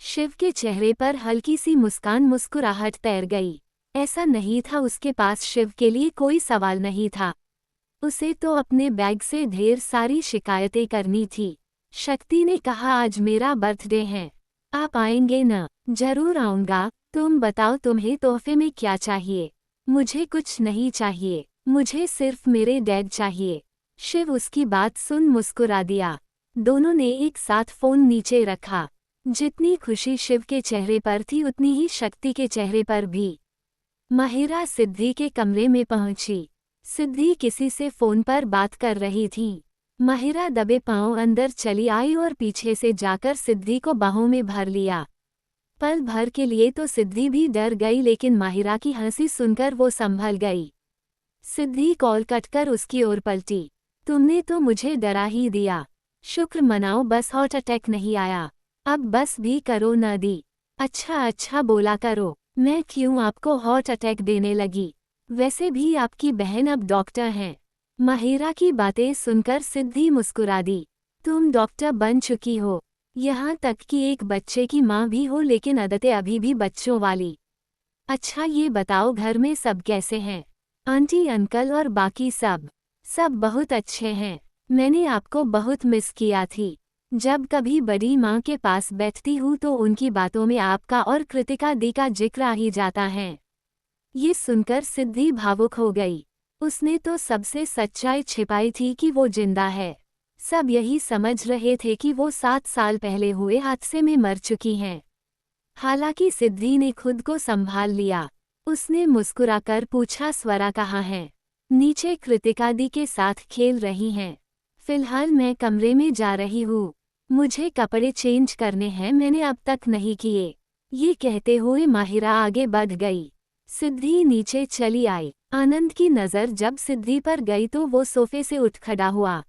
Shiv के चेहरे पर हल्की सी मुस्कुराहट तैर गई। ऐसा नहीं था उसके पास शिव के लिए कोई सवाल नहीं था। उसे तो अपने बैग से ढेर सारी शिकायतें करनी थी। शक्ति ने कहा, आज मेरा बर्थडे है, आप आएंगे न? जरूर आऊंगा। तुम बताओ तुम्हें तोहफे में क्या चाहिए? मुझे कुछ नहीं चाहिए, मुझे सिर्फ मेरे डैड चाहिए। शिव उसकी बात सुन मुस्कुरा दिया। दोनों ने एक साथ फोन नीचे रखा। जितनी खुशी शिव के चेहरे पर थी उतनी ही शक्ति के चेहरे पर भी। माहिरा सिद्धि के कमरे में पहुंची। सिद्धि किसी से फोन पर बात कर रही थी। माहिरा दबे पांव अंदर चली आई और पीछे से जाकर सिद्धि को बाहों में भर लिया। पल भर के लिए तो सिद्धि भी डर गई, लेकिन माहिरा की हंसी सुनकर वो संभल गई। सिद्धि कॉल कटकर उसकी ओर पलटी। तुमने तो मुझे डरा ही दिया। शुक्र मनाओ बस हार्ट अटैक नहीं आया। अब बस भी करो न दी। अच्छा बोला करो, मैं क्यों आपको हार्ट अटैक देने लगी? वैसे भी आपकी बहन अब डॉक्टर हैं। माहिरा की बातें सुनकर सिद्धि मुस्कुरा दी। तुम डॉक्टर बन चुकी हो, यहाँ तक कि एक बच्चे की माँ भी हो, लेकिन आदतें अभी भी बच्चों वाली। अच्छा ये बताओ घर में सब कैसे हैं? आंटी अंकल और बाकी सब? सब बहुत अच्छे हैं। मैंने आपको बहुत मिस किया थी। जब कभी बड़ी माँ के पास बैठती हूँ तो उनकी बातों में आपका और कृतिका दी का जिक्र आ ही जाता है। ये सुनकर सिद्धि भावुक हो गई। उसने तो सबसे सच्चाई छिपाई थी कि वो जिंदा है। सब यही समझ रहे थे कि वो 7 साल पहले हुए हादसे में मर चुकी हैं। हालांकि सिद्धि ने खुद को संभाल लिया। उसने मुस्कुराकर पूछा, स्वरा कहाँ है? नीचे कृतिका दी के साथ खेल रही हैं। फिलहाल मैं कमरे में जा रही हूँ, मुझे कपड़े चेंज करने हैं, मैंने अब तक नहीं किए। ये कहते हुए माहिरा आगे बढ़ गई। सिद्धि नीचे चली आई। आनंद की नज़र जब सिद्धि पर गई तो वो सोफे से उठ खड़ा हुआ।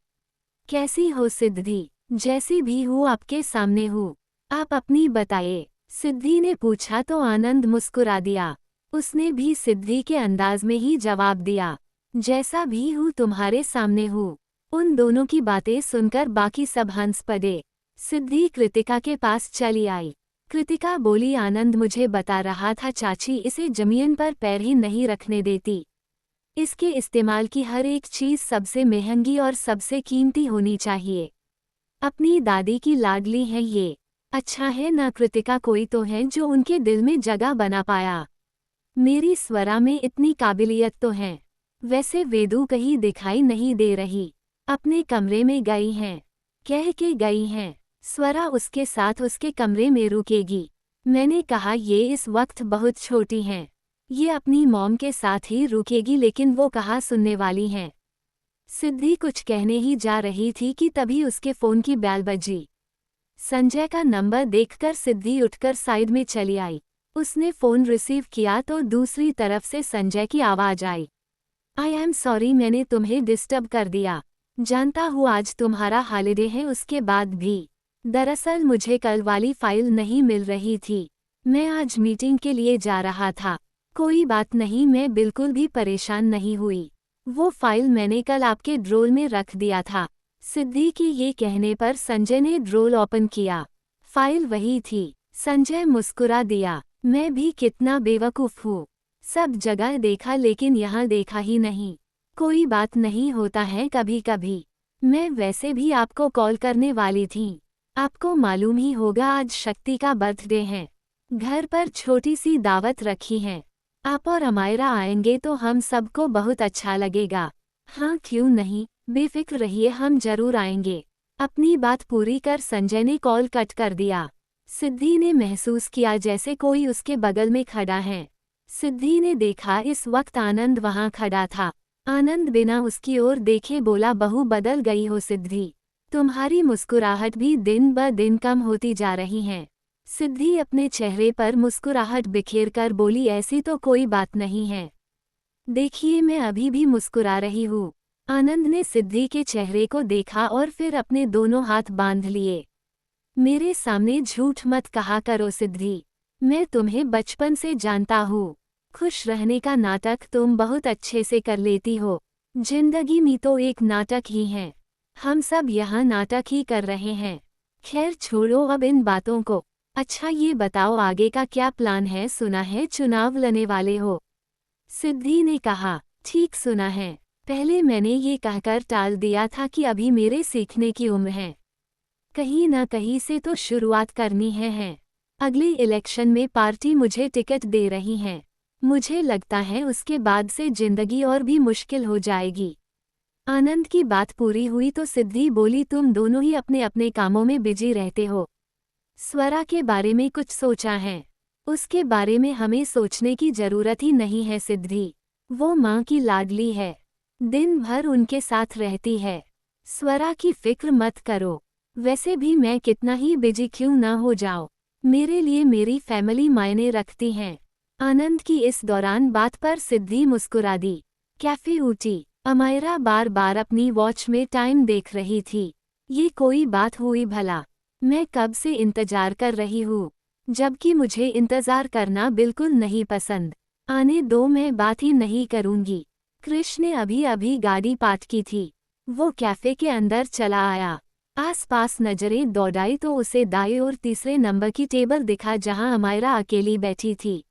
कैसी हो सिद्धि? जैसी भी हूँ आपके सामने हूँ, आप अपनी बताइए, सिद्धि ने पूछा तो आनंद मुस्कुरा दिया। उसने भी सिद्धि के अंदाज में ही जवाब दिया, जैसा भी हूँ तुम्हारे सामने हूँ। उन दोनों की बातें सुनकर बाकी सब हंस पड़े। सिद्धि कृतिका के पास चली आई। कृतिका बोली, आनंद मुझे बता रहा था चाची इसे जमीन पर पैर ही नहीं रखने देती। इसके इस्तेमाल की हर एक चीज़ सबसे महंगी और सबसे कीमती होनी चाहिए। अपनी दादी की लाडली है ये। अच्छा है ना कृतिका, कोई तो है जो उनके दिल में जगह बना पाया। मेरी स्वरा में इतनी काबिलियत तो है। वैसे वेदू कहीं दिखाई नहीं दे रही, अपने कमरे में गई हैं, कह के गई हैं। स्वरा उसके साथ उसके कमरे में रुकेगी। मैंने कहा ये इस वक्त बहुत छोटी हैं, ये अपनी मॉम के साथ ही रुकेगी, लेकिन वो कहाँ सुनने वाली हैं। सिद्धि कुछ कहने ही जा रही थी कि तभी उसके फ़ोन की बेल बजी। संजय का नंबर देखकर सिद्धि उठकर साइड में चली आई। उसने फ़ोन रिसीव किया तो दूसरी तरफ से संजय की आवाज़ आई। आई एम सॉरी, मैंने तुम्हें डिस्टर्ब कर दिया। जानता हूँ आज तुम्हारा हॉलिडे है, उसके बाद भी। दरअसल मुझे कल वाली फाइल नहीं मिल रही थी, मैं आज मीटिंग के लिए जा रहा था। कोई बात नहीं, मैं बिल्कुल भी परेशान नहीं हुई। वो फाइल मैंने कल आपके ड्रोल में रख दिया था। सिद्धि की ये कहने पर संजय ने ड्रोल ओपन किया। फाइल वही थी। संजय मुस्कुरा दिया। मैं भी कितना बेवकूफ़ हूँ, सब जगह देखा लेकिन यहाँ देखा ही नहीं। कोई बात नहीं, होता है कभी कभी। मैं वैसे भी आपको कॉल करने वाली थी। आपको मालूम ही होगा आज शक्ति का बर्थडे है। घर पर छोटी सी दावत रखी है। आप और अमायरा आएंगे तो हम सबको बहुत अच्छा लगेगा। हाँ क्यों नहीं, बेफिक्र रहिए, हम जरूर आएंगे। अपनी बात पूरी कर संजय ने कॉल कट कर दिया। सिद्धि ने महसूस किया जैसे कोई उसके बगल में खड़ा है। सिद्धि ने देखा इस वक्त आनंद वहां खड़ा था। आनंद बिना उसकी ओर देखे बोला, बहू बदल गई हो सिद्धि, तुम्हारी मुस्कुराहट भी दिन ब दिन कम होती जा रही है। सिद्धि अपने चेहरे पर मुस्कुराहट बिखेर कर बोली, ऐसी तो कोई बात नहीं है, देखिए मैं अभी भी मुस्कुरा रही हूँ। आनंद ने सिद्धि के चेहरे को देखा और फिर अपने दोनों हाथ बांध लिए। मेरे सामने झूठ मत कहा करो सिद्धि, मैं तुम्हें बचपन से जानता हूँ। खुश रहने का नाटक तुम बहुत अच्छे से कर लेती हो। जिंदगी में तो एक नाटक ही है, हम सब यहाँ नाटक ही कर रहे हैं। खैर छोड़ो अब इन बातों को। अच्छा ये बताओ आगे का क्या प्लान है, सुना है चुनाव लड़ने वाले हो। सिद्धि ने कहा, ठीक सुना है, पहले मैंने ये कहकर टाल दिया था कि अभी मेरे सीखने की उम्र है। कहीं न कहीं से तो शुरुआत करनी है। अगले इलेक्शन में पार्टी मुझे टिकट दे रही है। मुझे लगता है उसके बाद से जिंदगी और भी मुश्किल हो जाएगी। आनंद की बात पूरी हुई तो सिद्धि बोली, तुम दोनों ही अपने अपने कामों में बिजी रहते हो। स्वरा के बारे में कुछ सोचा है? उसके बारे में हमें सोचने की जरूरत ही नहीं है सिद्धि, वो माँ की लाडली है, दिन भर उनके साथ रहती है। स्वरा की फिक्र मत करो, वैसे भी मैं कितना ही बिजी क्यों ना हो जाओ, मेरे लिए मेरी फैमिली मायने रखती हैं। आनंद की इस दौरान बात पर सिद्धि मुस्कुरा दी। कैफे उठी। अमायरा बार बार अपनी वॉच में टाइम देख रही थी। ये कोई बात हुई भला, मैं कब से इंतजार कर रही हूँ, जबकि मुझे इंतजार करना बिल्कुल नहीं पसंद। आने दो, मैं बात ही नहीं करूँगी। कृष ने अभी अभी गाड़ी पार्क की थी, वो कैफे के अंदर चला आया। आसपास नजरें दौड़ाई तो उसे दाएं और तीसरे नंबर की टेबल दिखा जहां अमायरा अकेली बैठी थी।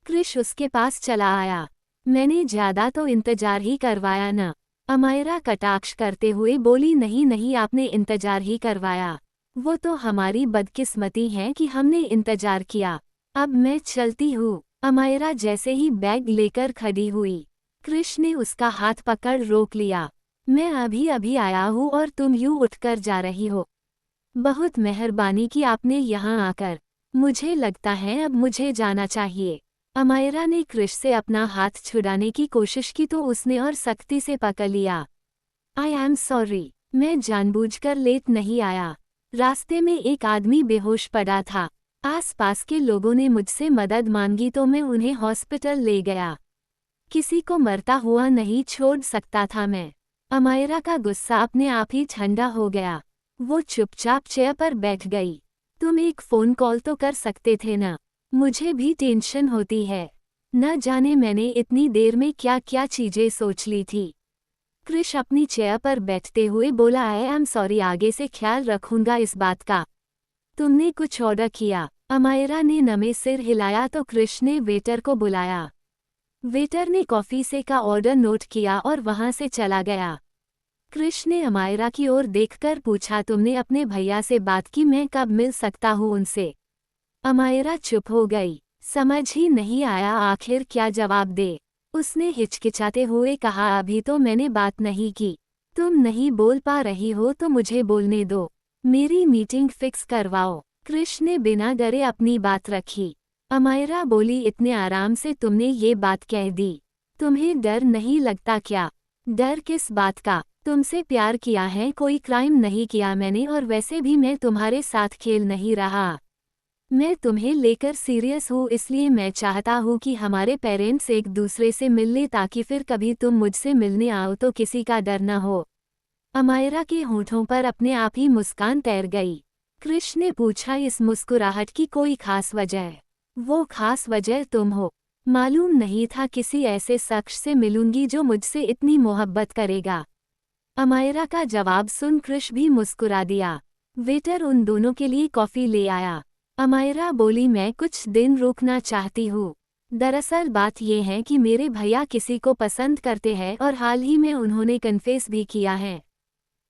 कृष उसके पास चला आया। मैंने ज्यादा तो इंतजार ही करवाया न? अमायरा कटाक्ष करते हुए बोली, नहीं नहीं आपने इंतजार ही करवाया, वो तो हमारी बदकिस्मती है कि हमने इंतजार किया। अब मैं चलती हूँ। अमायरा जैसे ही बैग लेकर खड़ी हुई, कृष ने उसका हाथ पकड़ रोक लिया। मैं अभी अभी आया हूँ और तुम यूँ उठकर जा रही हो, बहुत मेहरबानी की आपने यहाँ आकर, मुझे लगता है अब मुझे जाना चाहिए। अमायरा ने कृष से अपना हाथ छुड़ाने की कोशिश की तो उसने और सख्ती से पकड़ लिया। आई एम सॉरी, मैं जानबूझकर लेट नहीं आया। रास्ते में एक आदमी बेहोश पड़ा था, आसपास के लोगों ने मुझसे मदद मांगी तो मैं उन्हें हॉस्पिटल ले गया। किसी को मरता हुआ नहीं छोड़ सकता था मैं। अमायरा का गुस्सा अपने आप ही ठंडा हो गया, वो चुपचाप चेयर पर बैठ गई। तुम एक फ़ोन कॉल तो कर सकते थे ना, मुझे भी टेंशन होती है। न जाने मैंने इतनी देर में क्या क्या चीज़ें सोच ली थी। कृष अपनी चेयर पर बैठते हुए बोला, आई एम सॉरी, आगे से ख्याल रखूंगा इस बात का। तुमने कुछ ऑर्डर किया? अमायरा ने नमे सिर हिलाया तो कृष ने वेटर को बुलाया। वेटर ने कॉफ़ी से का ऑर्डर नोट किया और वहां से चला गया। कृष ने अमायरा की ओर देखकर पूछा, तुमने अपने भैया से बात की, मैं कब मिल सकता हूँ उनसे? अमायरा चुप हो गई, समझ ही नहीं आया आखिर क्या जवाब दे। उसने हिचकिचाते हुए कहा, अभी तो मैंने बात नहीं की। तुम नहीं बोल पा रही हो तो मुझे बोलने दो। मेरी मीटिंग फिक्स करवाओ। कृष ने बिना डरे अपनी बात रखी। अमायरा बोली, इतने आराम से तुमने ये बात कह दी। तुम्हें डर नहीं लगता क्या? डर किस बात का? तुमसे प्यार किया है, कोई क्राइम नहीं किया मैंने, और वैसे भी मैं तुम्हारे साथ खेल नहीं रहा। मैं तुम्हें लेकर सीरियस हूँ, इसलिए मैं चाहता हूँ कि हमारे पेरेंट्स एक दूसरे से मिल लें ताकि फिर कभी तुम मुझसे मिलने आओ तो किसी का डर न हो। अमायरा के होठों पर अपने आप ही मुस्कान तैर गई। कृष ने पूछा, इस मुस्कुराहट की कोई खास वजह? वो खास वजह तुम हो। मालूम नहीं था किसी ऐसे शख्स से मिलूंगी जो मुझसे इतनी मोहब्बत करेगा। अमायरा का जवाब सुन कृष भी मुस्कुरा दिया। वेटर उन दोनों के लिए कॉफी ले आया। अमायरा बोली, मैं कुछ दिन रुकना चाहती हूँ। दरअसल बात यह है कि मेरे भैया किसी को पसंद करते हैं और हाल ही में उन्होंने कन्फेस भी किया है।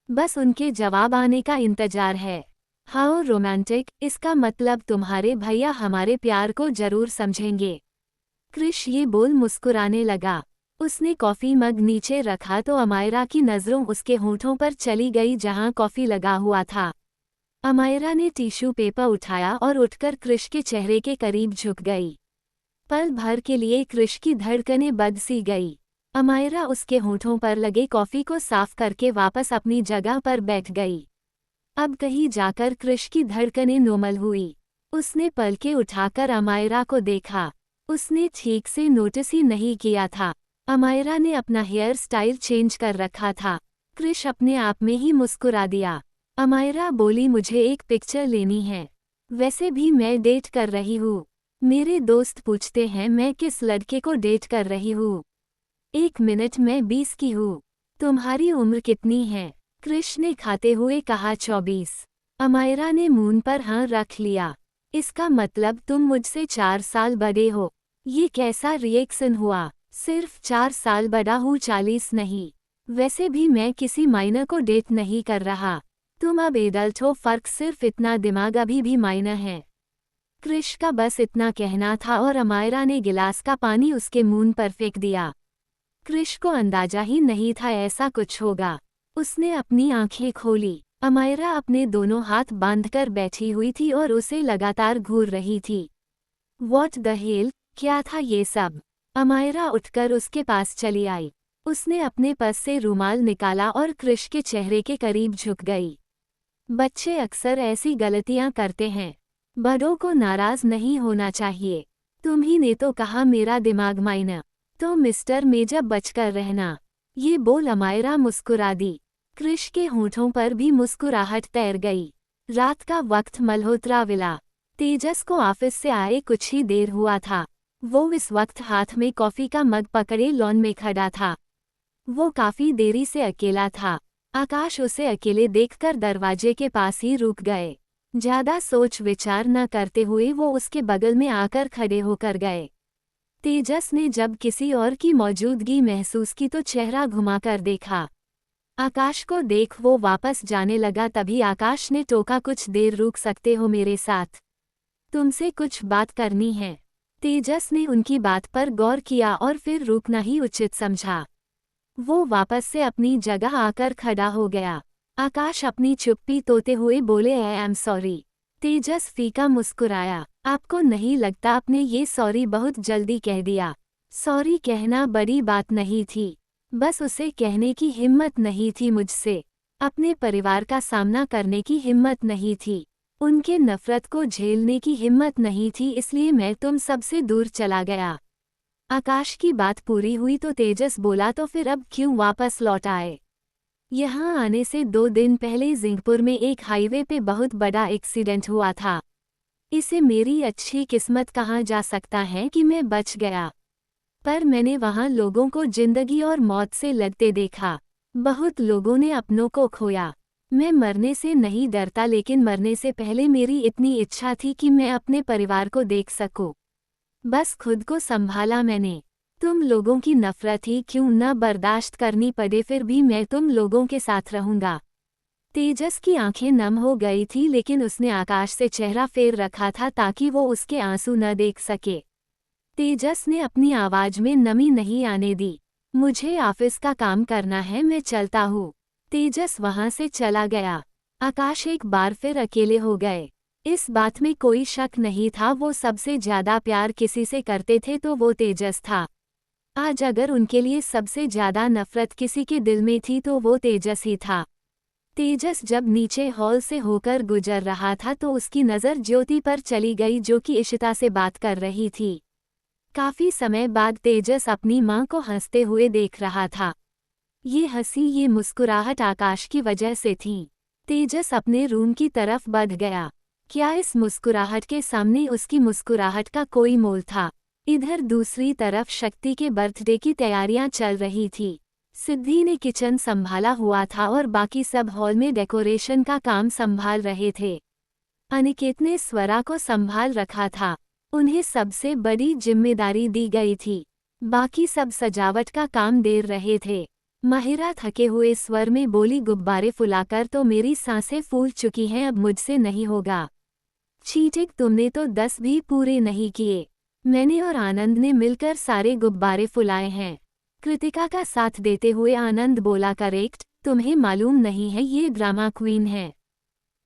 बस उनके जवाब आने का इंतजार है। हाउ रोमांटिक, इसका मतलब तुम्हारे भैया हमारे प्यार को जरूर समझेंगे। कृष ये बोल मुस्कुराने लगा। उसने कॉफी मग नीचे रखा तो अमायरा की नज़रों उसके होठों पर चली गई जहां कॉफी लगा हुआ था। अमायरा ने टिश्यू पेपर उठाया और उठकर कृष के चेहरे के करीब झुक गई। पल भर के लिए कृष की धड़कनें बंद सी गई। अमायरा उसके होठों पर लगे कॉफी को साफ करके वापस अपनी जगह पर बैठ गई। अब कहीं जाकर कृष की धड़कनें नॉर्मल हुई। उसने पलकें उठाकर अमायरा को देखा। उसने ठीक से नोटिस ही नहीं किया था। अमायरा ने अपना हेयर स्टाइल चेंज कर रखा था। कृष अपने आप में ही मुस्कुरा दिया। अमायरा बोली, मुझे एक पिक्चर लेनी है। वैसे भी मैं डेट कर रही हूँ। मेरे दोस्त पूछते हैं मैं किस लड़के को डेट कर रही हूँ। 1 मिनट, मैं 20 की हूँ। तुम्हारी उम्र कितनी है? कृष ने खाते हुए कहा, 24। अमायरा ने मुंह पर हाँ रख लिया। इसका मतलब तुम मुझसे 4 साल बड़े हो। ये कैसा रिएक्शन हुआ? सिर्फ 4 साल बड़ा हूँ, 40 नहीं। वैसे भी मैं किसी माइनर को डेट नहीं कर रहा। तुम अब एडल्ट हो, फर्क सिर्फ इतना, दिमाग अभी भी माइनर है। कृष का बस इतना कहना था और अमायरा ने गिलास का पानी उसके मुंह पर फेंक दिया। कृष को अंदाजा ही नहीं था ऐसा कुछ होगा। उसने अपनी आंखें खोली। अमायरा अपने दोनों हाथ बांधकर बैठी हुई थी और उसे लगातार घूर रही थी। व्हाट द हेल, क्या था ये सब? अमायरा उठकर उसके पास चली आई। उसने अपने पर्स से रुमाल निकाला और कृष के चेहरे के करीब झुक गई। बच्चे अक्सर ऐसी गलतियां करते हैं। बड़ों को नाराज नहीं होना चाहिए। तुम ही ने तो कहा मेरा दिमाग माइनर। तो मिस्टर मेजर बचकर रहना। ये बोल अमायरा मुस्कुरा दी। कृष के होठों पर भी मुस्कुराहट तैर गई। रात का वक्त मल्होत्रा विला। तेजस को ऑफिस से आए कुछ ही देर हुआ था। वो इस वक्त हाथ में कॉफी का मग पकड़े लॉन में खड़ा था। वो काफी देरी से अकेला था। आकाश उसे अकेले देखकर दरवाजे के पास ही रुक गए। ज्यादा सोच विचार न करते हुए वो उसके बगल में आकर खड़े होकर गए। तेजस ने जब किसी और की मौजूदगी महसूस की तो चेहरा घुमाकर देखा। आकाश को देख वो वापस जाने लगा, तभी आकाश ने टोका, कुछ देर रुक सकते हो मेरे साथ? तुमसे कुछ बात करनी है। तेजस ने उनकी बात पर गौर किया और फिर रुकना ही उचित समझा। वो वापस से अपनी जगह आकर खड़ा हो गया। आकाश अपनी चुप्पी तोड़ते हुए बोले, आई एम सॉरी। तेजस फीका मुस्कुराया। आपको नहीं लगता आपने ये सॉरी बहुत जल्दी कह दिया? सॉरी कहना बड़ी बात नहीं थी, बस उसे कहने की हिम्मत नहीं थी मुझसे। अपने परिवार का सामना करने की हिम्मत नहीं थी। उनके नफरत को झेलने की हिम्मत नहीं थी, इसलिए मैं तुम सबसे दूर चला गया। आकाश की बात पूरी हुई तो तेजस बोला, तो फिर अब क्यों वापस लौट आए? यहाँ आने से 2 दिन पहले जिंगपुर में एक हाईवे पे बहुत बड़ा एक्सीडेंट हुआ था। इसे मेरी अच्छी किस्मत कहा जा सकता है कि मैं बच गया। पर मैंने वहाँ लोगों को जिंदगी और मौत से लड़ते देखा। बहुत लोगों ने अपनों को खोया। मैं मरने से नहीं डरता, लेकिन मरने से पहले मेरी इतनी इच्छा थी कि मैं अपने परिवार को देख सकूं। बस खुद को संभाला मैंने। तुम लोगों की नफरत ही क्यों न बर्दाश्त करनी पड़े, फिर भी मैं तुम लोगों के साथ रहूंगा। तेजस की आंखें नम हो गई थी, लेकिन उसने आकाश से चेहरा फेर रखा था ताकि वो उसके आंसू न देख सके। तेजस ने अपनी आवाज में नमी नहीं आने दी। मुझे ऑफिस का काम करना है, मैं चलता हूँ। तेजस वहां से चला गया। आकाश एक बार फिर अकेले हो गए। इस बात में कोई शक नहीं था, वो सबसे ज्यादा प्यार किसी से करते थे तो वो तेजस था। आज अगर उनके लिए सबसे ज्यादा नफरत किसी के दिल में थी तो वो तेजस ही था। तेजस जब नीचे हॉल से होकर गुजर रहा था तो उसकी नज़र ज्योति पर चली गई जो कि इशिता से बात कर रही थी। काफी समय बाद तेजस अपनी मां को हंसते हुए देख रहा था। ये हंसी, ये मुस्कुराहट आकाश की वजह से थी। तेजस अपने रूम की तरफ बढ़ गया। क्या इस मुस्कुराहट के सामने उसकी मुस्कुराहट का कोई मोल था? इधर दूसरी तरफ शक्ति के बर्थडे की तैयारियां चल रही थी। सिद्धि ने किचन संभाला हुआ था और बाकी सब हॉल में डेकोरेशन का काम संभाल रहे थे। अनिकेत ने स्वरा को संभाल रखा था। उन्हें सबसे बड़ी जिम्मेदारी दी गई थी। बाकी सब सजावट का काम देर रहे थे। माहिरा थके हुए स्वर में बोली, गुब्बारे फुलाकर तो मेरी सांसें फूल चुकी हैं, अब मुझसे नहीं होगा। चीटिक, तुमने तो 10 भी पूरे नहीं किए। मैंने और आनंद ने मिलकर सारे गुब्बारे फुलाए हैं। कृतिका का साथ देते हुए आनंद बोला, करेक्ट, तुम्हें मालूम नहीं है ये ड्रामा क्वीन है।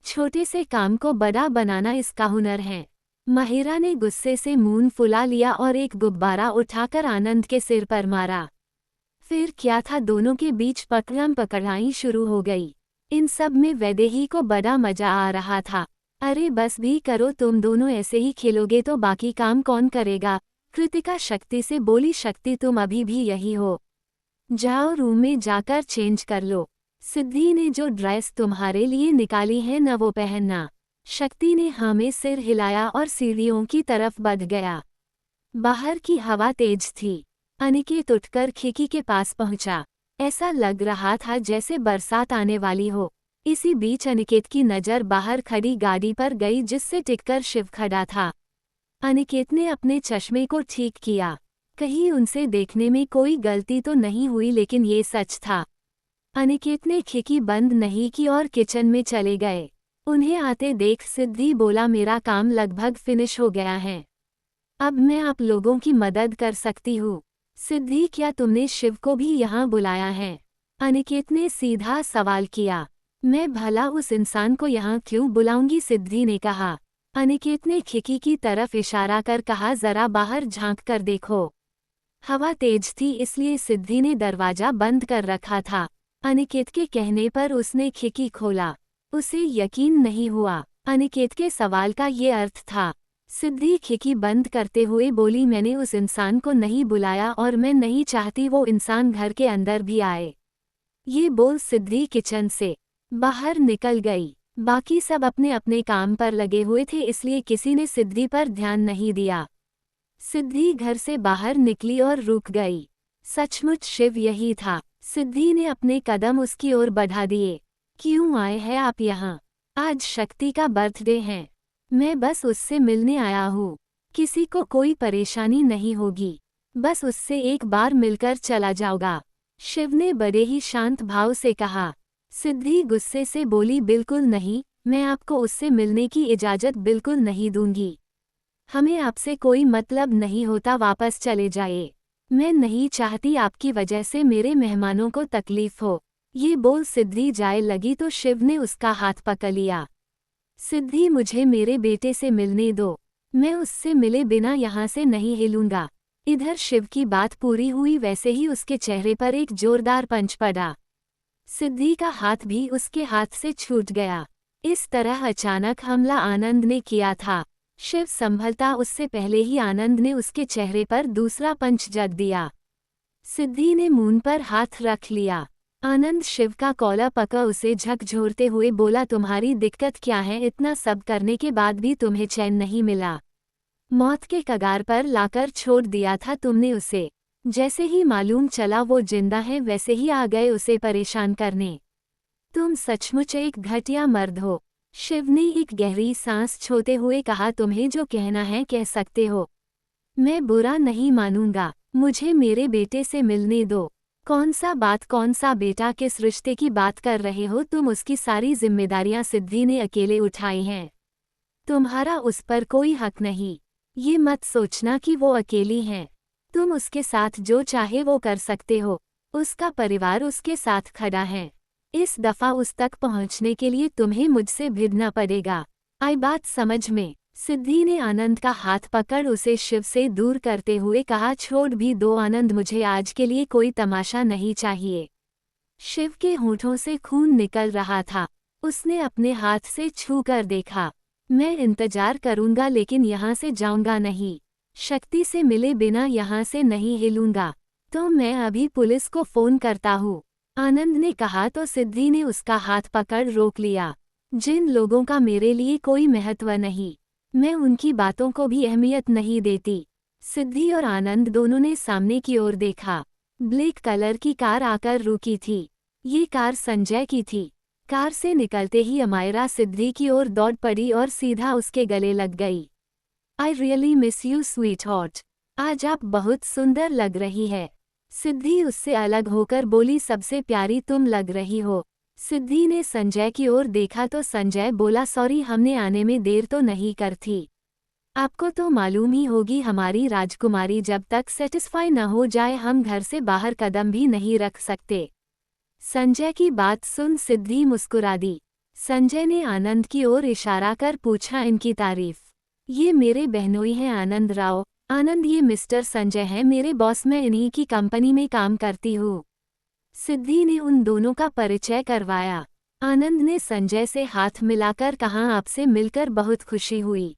छोटे से काम को बड़ा बनाना इसका हुनर है। माहिरा ने गुस्से से मुंह फुला लिया और एक गुब्बारा उठाकर आनंद के सिर पर मारा। फिर क्या था, दोनों के बीच पकड़म पकड़ाई शुरू हो गई। इन सब में वैदेही को बड़ा मजा आ रहा था। अरे बस भी करो, तुम दोनों ऐसे ही खेलोगे तो बाकी काम कौन करेगा? कृतिका शक्ति से बोली, शक्ति तुम अभी भी यही हो, जाओ रूम में जाकर चेंज कर लो। सिद्धि ने जो ड्रेस तुम्हारे लिए निकाली है न वो पहनना। शक्ति ने हाँ में सिर हिलाया और सीढ़ियों की तरफ बढ़ गया। बाहर की हवा तेज थी। अनिकेत उठकर खिड़की के पास पहुंचा। ऐसा लग रहा था जैसे बरसात आने वाली हो। इसी बीच अनिकेत की नज़र बाहर खड़ी गाड़ी पर गई जिससे टिककर शिव खड़ा था। अनिकेत ने अपने चश्मे को ठीक किया। कहीं उनसे देखने में कोई गलती तो नहीं हुई, लेकिन ये सच था। अनिकेत ने खिड़की बंद नहीं की और किचन में चले गए। उन्हें आते देख सिद्धि बोला, मेरा काम लगभग फिनिश हो गया है, अब मैं आप लोगों की मदद कर सकती हूँ। सिद्धि, क्या तुमने शिव को भी यहाँ बुलाया है? अनिकेत ने सीधा सवाल किया। मैं भला उस इंसान को यहाँ क्यों बुलाऊंगी? सिद्धि ने कहा। अनिकेत ने खिड़की की तरफ इशारा कर कहा, जरा बाहर झांक कर देखो। हवा तेज थी इसलिए सिद्धि ने दरवाजा बंद कर रखा था। अनिकेत के कहने पर उसने खिड़की खोला। उसे यकीन नहीं हुआ अनिकेत के सवाल का ये अर्थ था। सिद्धि खिड़की बंद करते हुए बोली, मैंने उस इंसान को नहीं बुलाया और मैं नहीं चाहती वो इंसान घर के अंदर भी आए। ये बोल सिद्धि किचन से बाहर निकल गई। बाकी सब अपने अपने काम पर लगे हुए थे इसलिए किसी ने सिद्धि पर ध्यान नहीं दिया। सिद्धि घर से बाहर निकली और रुक गई। सचमुच शिव यही था। सिद्धि ने अपने कदम उसकी ओर बढ़ा दिए। क्यों आए हैं आप यहाँ? आज शक्ति का बर्थडे है। मैं बस उससे मिलने आया हूँ। किसी को कोई परेशानी नहीं होगी, बस उससे एक बार मिलकर चला जाऊंगा। शिव ने बड़े ही शांत भाव से कहा। सिद्धि गुस्से से बोली, बिल्कुल नहीं, मैं आपको उससे मिलने की इजाज़त बिल्कुल नहीं दूंगी। हमें आपसे कोई मतलब नहीं होता, वापस चले जाइए। मैं नहीं चाहती आपकी वजह से मेरे मेहमानों को तकलीफ हो। ये बोल सिद्धि जाए लगी तो शिव ने उसका हाथ पकड़ लिया। सिद्धि, मुझे मेरे बेटे से मिलने दो, मैं उससे मिले बिना यहाँ से नहीं हिलूंगा। इधर शिव की बात पूरी हुई वैसे ही उसके चेहरे पर एक जोरदार पंच पड़ा। सिद्धि का हाथ भी उसके हाथ से छूट गया। इस तरह अचानक हमला आनंद ने किया था। शिव संभलता उससे पहले ही आनंद ने उसके चेहरे पर दूसरा पंच जड़ दिया। सिद्धि ने मुंह पर हाथ रख लिया। आनंद शिव का कॉलर पकड़ उसे झकझोरते हुए बोला, तुम्हारी दिक्कत क्या है? इतना सब करने के बाद भी तुम्हें चैन नहीं मिला। मौत के कगार पर लाकर छोड़ दिया था तुमने उसे। जैसे ही मालूम चला वो जिंदा है वैसे ही आ गए उसे परेशान करने। तुम सचमुच एक घटिया मर्द हो। शिव ने एक गहरी सांस छोड़ते हुए कहा, तुम्हें जो कहना है कह सकते हो, मैं बुरा नहीं मानूंगा। मुझे मेरे बेटे से मिलने दो। कौन सा बेटा? किस रिश्ते की बात कर रहे हो तुम? उसकी सारी जिम्मेदारियां सिद्धि ने अकेले उठाई हैं। तुम्हारा उस पर कोई हक नहीं। ये मत सोचना कि वो अकेली हैं। तुम उसके साथ जो चाहे वो कर सकते हो। उसका परिवार उसके साथ खड़ा है। इस दफा उस तक पहुंचने के लिए तुम्हें मुझसे भिड़ना पड़ेगा। आई बात समझ में? सिद्धि ने आनंद का हाथ पकड़ उसे शिव से दूर करते हुए कहा, छोड़ भी दो आनंद, मुझे आज के लिए कोई तमाशा नहीं चाहिए। शिव के होठों से खून निकल रहा था। उसने अपने हाथ से छू कर देखा। मैं इंतजार करूंगा लेकिन यहाँ से जाऊंगा नहीं। शक्ति से मिले बिना यहाँ से नहीं हिलूंगा। तो मैं अभी पुलिस को फोन करता हूँ, आनंद ने कहा तो सिद्धि ने उसका हाथ पकड़ रोक लिया। जिन लोगों का मेरे लिए कोई महत्व नहीं, मैं उनकी बातों को भी अहमियत नहीं देती। सिद्धि और आनंद दोनों ने सामने की ओर देखा। ब्लैक कलर की कार आकर रुकी थी। ये कार संजय की थी। कार से निकलते ही अमायरा सिद्धि की ओर दौड़ पड़ी और सीधा उसके गले लग गई। I really miss you sweet hot, आज आप बहुत सुंदर लग रही है। सिद्धि उससे अलग होकर बोली, सबसे प्यारी तुम लग रही हो। सिद्धि ने संजय की ओर देखा तो संजय बोला, सॉरी, हमने आने में देर तो नहीं कर थी। आपको तो मालूम ही होगी, हमारी राजकुमारी जब तक सेटिस्फाई न हो जाए हम घर से बाहर कदम भी नहीं रख सकते। संजय की बात सुन सिद्धि मुस्कुरा दी। संजय ने आनंद की ओर इशारा कर पूछा, इनकी तारीफ? ये मेरे बहनोई हैं आनंद राव। आनंद, ये मिस्टर संजय हैं मेरे बॉस, मैं इन्हीं की कंपनी में काम करती हूँ। सिद्धि ने उन दोनों का परिचय करवाया। आनंद ने संजय से हाथ मिलाकर कहा, आपसे मिलकर बहुत खुशी हुई।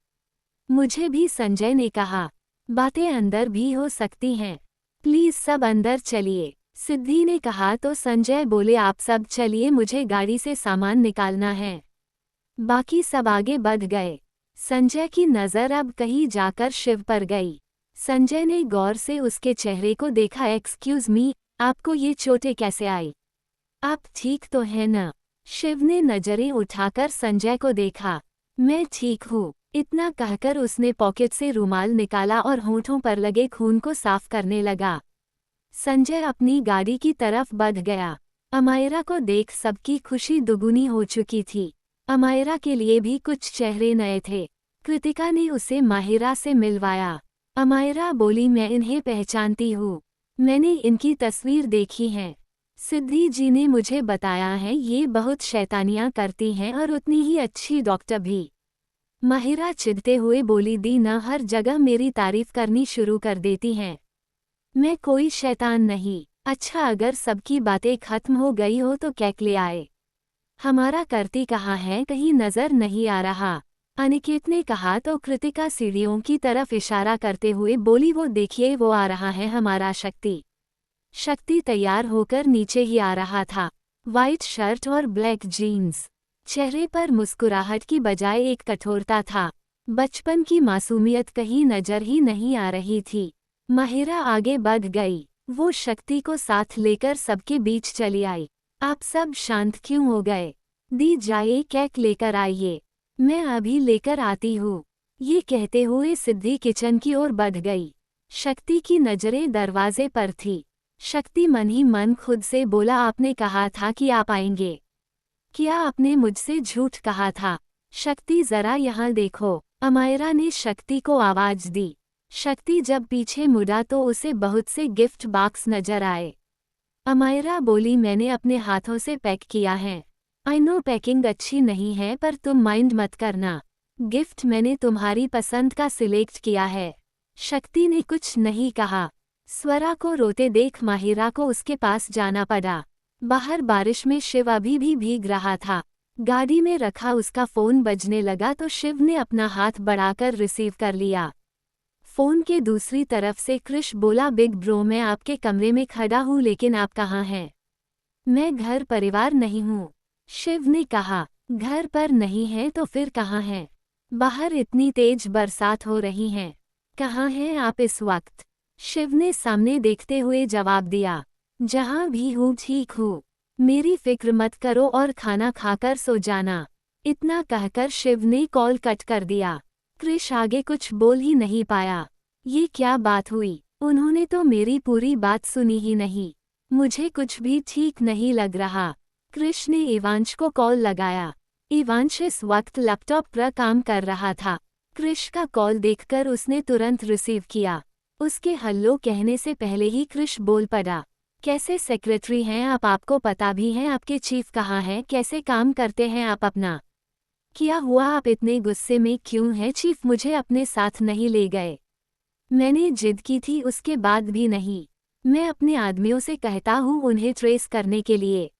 मुझे भी, संजय ने कहा। बातें अंदर भी हो सकती हैं, प्लीज सब अंदर चलिए, सिद्धि ने कहा तो संजय बोले, आप सब चलिए, मुझे गाड़ी से सामान निकालना है। बाकी सब आगे बढ़ गए। संजय की नज़र अब कहीं जाकर शिव पर गई। संजय ने गौर से उसके चेहरे को देखा। एक्सक्यूज मी, आपको ये चोटें कैसे आई? आप ठीक तो हैं न? शिव ने नजरें उठाकर संजय को देखा। मैं ठीक हूँ, इतना कहकर उसने पॉकेट से रुमाल निकाला और होठों पर लगे खून को साफ करने लगा। संजय अपनी गाड़ी की तरफ बढ़ गया। अमायरा को देख सबकी खुशी दुगुनी हो चुकी थी। अमायरा के लिए भी कुछ चेहरे नए थे। कृतिका ने उसे माहिरा से मिलवाया। अमायरा बोली, मैं इन्हें पहचानती हूँ, मैंने इनकी तस्वीर देखी है। सिद्धि जी ने मुझे बताया है ये बहुत शैतानियाँ करती हैं और उतनी ही अच्छी डॉक्टर भी। माहिरा चिढ़ते हुए बोली, दी न हर जगह मेरी तारीफ करनी शुरू कर देती हैं। मैं कोई शैतान नहीं। अच्छा, अगर सबकी बातें खत्म हो गई हो तो केक ले आए। हमारा करती कहाँ है, कहीं नजर नहीं आ रहा, अनिकेत ने कहा तो कृतिका सीढ़ियों की तरफ इशारा करते हुए बोली, वो देखिए वो आ रहा है हमारा शक्ति। शक्ति तैयार होकर नीचे ही आ रहा था। वाइट शर्ट और ब्लैक जीन्स, चेहरे पर मुस्कुराहट की बजाय एक कठोरता था। बचपन की मासूमियत कहीं नजर ही नहीं आ रही थी। माहिरा आगे बढ़ गई। वो शक्ति को साथ लेकर सबके बीच चली आई। आप सब शांत क्यों हो गए? दी जाए, केक लेकर आइए, मैं अभी लेकर आती हूँ। ये कहते हुए सिद्धि किचन की ओर बढ़ गई। शक्ति की नजरें दरवाजे पर थी। शक्ति मन ही मन खुद से बोला, आपने कहा था कि आप आएंगे, क्या आपने मुझसे झूठ कहा था? शक्ति जरा यहाँ देखो, अमायरा ने शक्ति को आवाज दी। शक्ति जब पीछे मुड़ा तो उसे बहुत से गिफ्ट बॉक्स नजर आए। अमायरा बोली, मैंने अपने हाथों से पैक किया है। आई नो पैकिंग अच्छी नहीं है पर तुम माइंड मत करना। गिफ्ट मैंने तुम्हारी पसंद का सिलेक्ट किया है। शक्ति ने कुछ नहीं कहा। स्वरा को रोते देख माहिरा को उसके पास जाना पड़ा। बाहर बारिश में शिव अभी भी भीग रहा था। गाड़ी में रखा उसका फोन बजने लगा तो शिव ने अपना हाथ बढ़ाकर रिसीव कर लिया। फोन के दूसरी तरफ से क्रिश बोला, बिग ब्रो, मैं आपके कमरे में खड़ा हूँ लेकिन आप कहाँ हैं? मैं घर परिवार नहीं हूँ। शिव ने कहा, घर पर नहीं है तो फिर कहाँ हैं? बाहर इतनी तेज बरसात हो रही है, कहाँ हैं आप इस वक्त? शिव ने सामने देखते हुए जवाब दिया, जहाँ भी हूँ ठीक हूँ, मेरी फिक्र मत करो और खाना खाकर सो जाना। इतना कहकर शिव ने कॉल कट कर दिया। क्रिश आगे कुछ बोल ही नहीं पाया। ये क्या बात हुई? उन्होंने तो मेरी पूरी बात सुनी ही नहीं। मुझे कुछ भी ठीक नहीं लग रहा। क्रिश ने इवांश को कॉल लगाया। इवांश इस वक्त लैपटॉप पर काम कर रहा था। क्रिश का कॉल देखकर उसने तुरंत रिसीव किया। उसके हल्लो कहने से पहले ही क्रिश बोल पड़ा, कैसे सेक्रेटरी हैं आप? आपको पता भी है आपके चीफ कहाँ हैं? कैसे काम करते हैं आप अपना? क्या हुआ, आप इतने गुस्से में क्यों हैं? चीफ मुझे अपने साथ नहीं ले गए। मैंने जिद की थी, उसके बाद भी नहीं। मैं अपने आदमियों से कहता हूँ उन्हें ट्रेस करने के लिए।